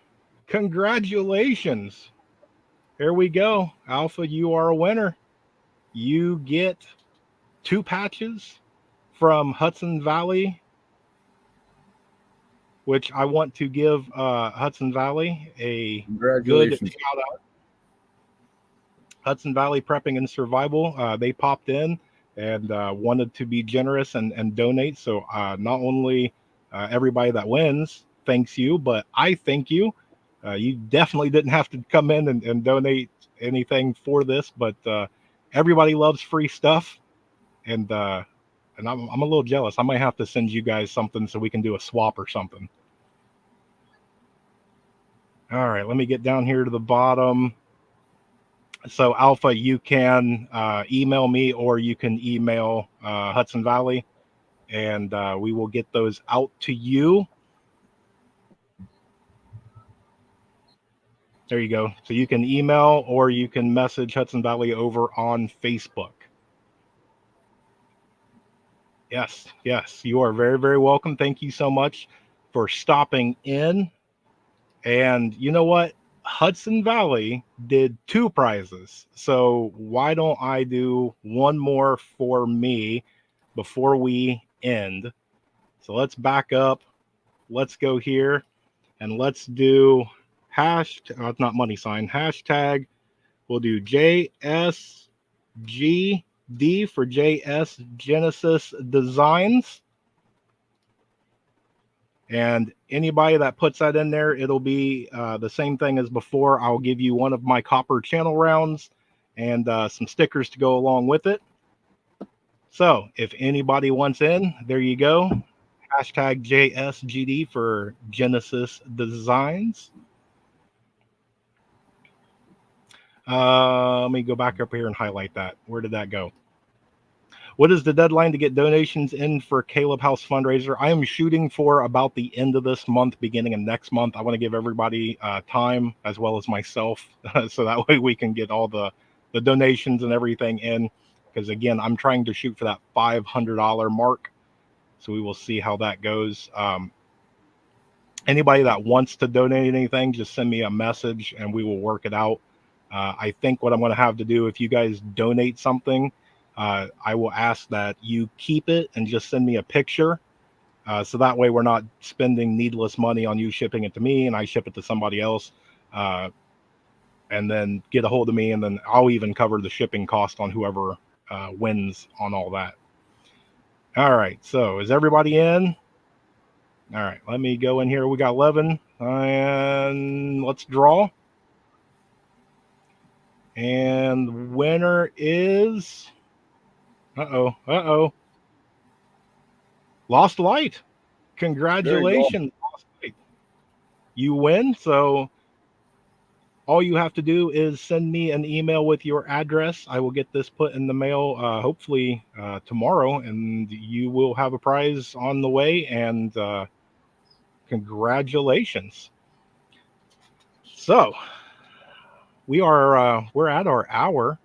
congratulations. Here we go. Alpha, you are a winner. You get 2 patches from Hudson Valley, which I want to give Hudson Valley a good shout out. Hudson Valley Prepping and Survival, they popped in and wanted to be generous and donate. So not only everybody that wins thanks you, but I thank you. You definitely didn't have to come in and donate anything for this, but everybody loves free stuff. And I'm a little jealous. I might have to send you guys something so we can do a swap or something. All right, let me get down here to the bottom. So Alpha, you can email me or you can email Hudson Valley, and we will get those out to you. There you go. So you can email or you can message Hudson Valley over on Facebook. Yes, you are very, very welcome. Thank you so much for stopping in. And you know what? Hudson Valley did 2 prizes. So why don't I do one more for me before we end? So let's back up. Let's go here and let's do hashtag, not money sign, hashtag. We'll do JSGD for JS Genesis Designs. And anybody that puts that in there, it'll be the same thing as before. I'll give you one of my copper channel rounds and some stickers to go along with it. So if anybody wants in, there you go. Hashtag JSGD for Genesis Designs. Let me go back up here and highlight that. Where did that go? What is the deadline to get donations in for Caleb House fundraiser? I am shooting for about the end of this month, beginning of next month. I want to give everybody time as well as myself so that way we can get all the donations and everything in. Because again, I'm trying to shoot for that $500 mark. So we will see how that goes. Anybody that wants to donate anything, just send me a message and we will work it out. I think what I'm going to have to do, if you guys donate something, I will ask that you keep it and just send me a picture. So that way we're not spending needless money on you shipping it to me and I ship it to somebody else. And then get a hold of me and then I'll even cover the shipping cost on whoever wins on all that. All right. So is everybody in? All right. Let me go in here. We got 11 and let's draw. And winner is Uh-oh. Lost light. There you go. Congratulations. Lost light. You win. So all you have to do is send me an email with your address. I will get this put in the mail, hopefully tomorrow, and you will have a prize on the way. And congratulations. So we're at our hour.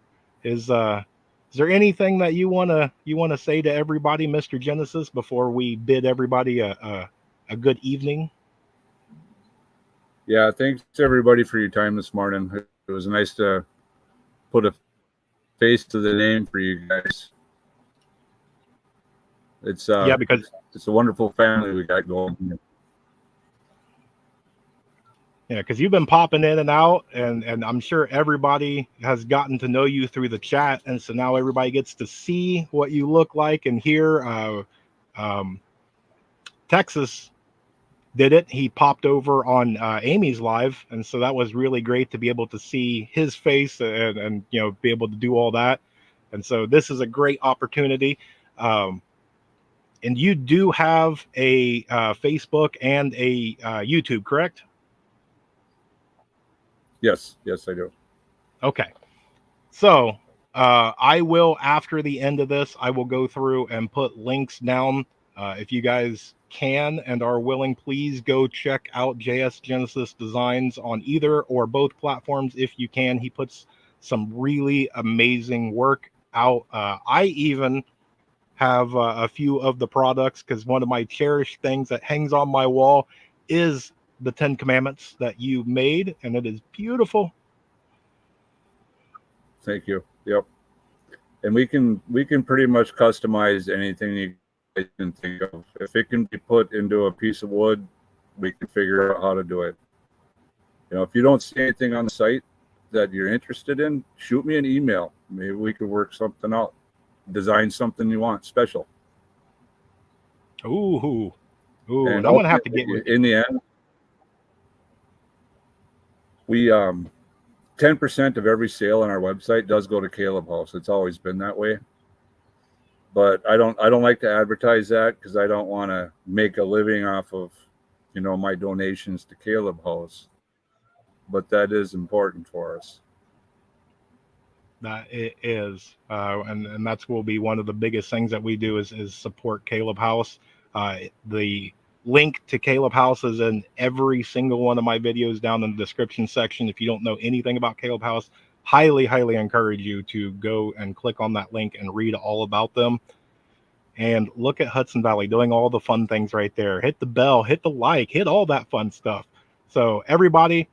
Is there anything that you wanna say to everybody, Mr. Genesis, before we bid everybody a good evening? Yeah, thanks everybody for your time this morning. It was nice to put a face to the name for you guys. It's Yeah, because it's a wonderful family we got going here. yeah, because you've been popping in and out, and I'm sure everybody has gotten to know you through the chat, and so now everybody gets to see what you look like and hear. Um, Texas did it. He popped over on Amy's live, and so that was really great to be able to see his face and be able to do all that. And so this is a great opportunity. Um, and you do have a Facebook and a YouTube, correct? Yes, I do. Okay. So I will, after the end of this, I will go through and put links down. If you guys can and are willing, please go check out JS Genesis Designs on either or both platforms if you can. He puts some really amazing work out. I even have a few of the products because one of my cherished things that hangs on my wall is the 10 Commandments that you made, and it is beautiful. Thank you. Yep. And we can pretty much customize anything you guys can think of. If it can be put into a piece of wood, we can figure out how to do it. If you don't see anything on the site that you're interested in, shoot me an email. Maybe we could work something out. Design something you want special. Ooh, And and I'm gonna have to get ultimately, with you. in the end, we 10% of every sale on our website does go to Caleb House. It's always been that way. But I don't like to advertise that because I don't want to make a living off of my donations to Caleb House. But that is important for us. That it is, and that's will be one of the biggest things that we do is support Caleb House. The link to Caleb House is in every single one of my videos down in the description section. If you don't know anything about Caleb House, highly encourage you to go and click on that link and read all about them. And look at Hudson Valley doing all the fun things right there. Hit the bell, hit the like, hit all that fun stuff. So everybody,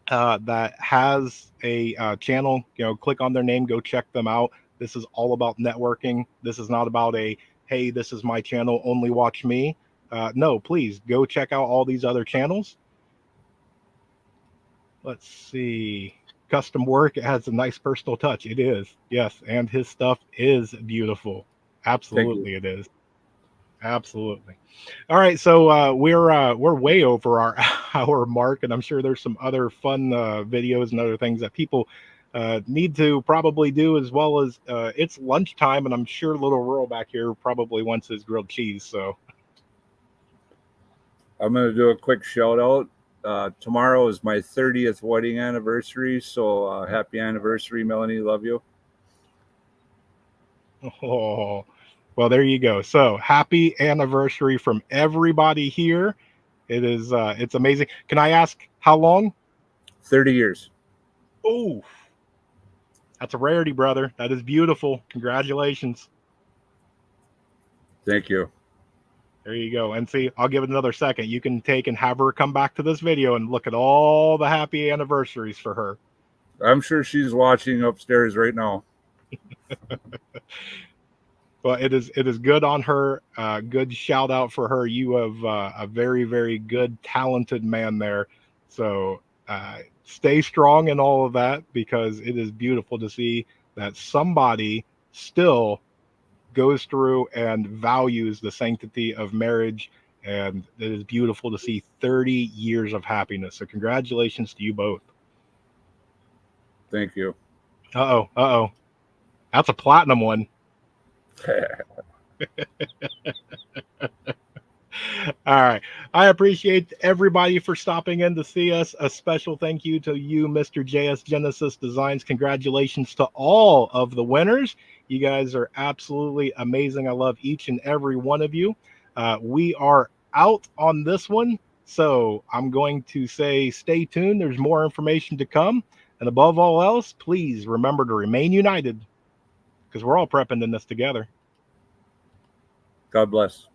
that has a channel, click on their name, go check them out. This is all about networking. This is not about hey, this is my channel, only watch me. No, please go check out all these other channels. Let's see. Custom work, it has a nice personal touch. It is, yes, and his stuff is beautiful. Thank you. Absolutely, it is. Absolutely. All right, so we're way over our hour mark, and I'm sure there's some other fun videos and other things that people need to probably do, as well as it's lunchtime, and I'm sure little Rural back here probably wants his grilled cheese. So, I'm going to do a quick shout out. Tomorrow is my 30th wedding anniversary. So happy anniversary, Melanie. Love you. oh, well, there you go. So happy anniversary from everybody here. It is it's amazing. Can I ask how long? 30 years. Oh, that's a rarity, brother. That is beautiful. Congratulations. Thank you. There you go. And see, I'll give it another second. You can take and have her come back to this video and look at all the happy anniversaries for her. I'm sure she's watching upstairs right now. Well, it is good on her. Good shout out for her. You have a very good talented man there. So stay strong in all of that, because it is beautiful to see that somebody still goes through and values the sanctity of marriage. And it is beautiful to see 30 years of happiness. So congratulations to you both. Thank you. Uh oh. That's a platinum one. All right. I appreciate everybody for stopping in to see us. A special thank you to you, Mr. JS Genesis Designs. Congratulations to all of the winners. You guys are absolutely amazing. I love each and every one of you. We are out on this one. So I'm going to say stay tuned. There's more information to come. And above all else, please remember to remain united because we're all prepping in this together. God bless.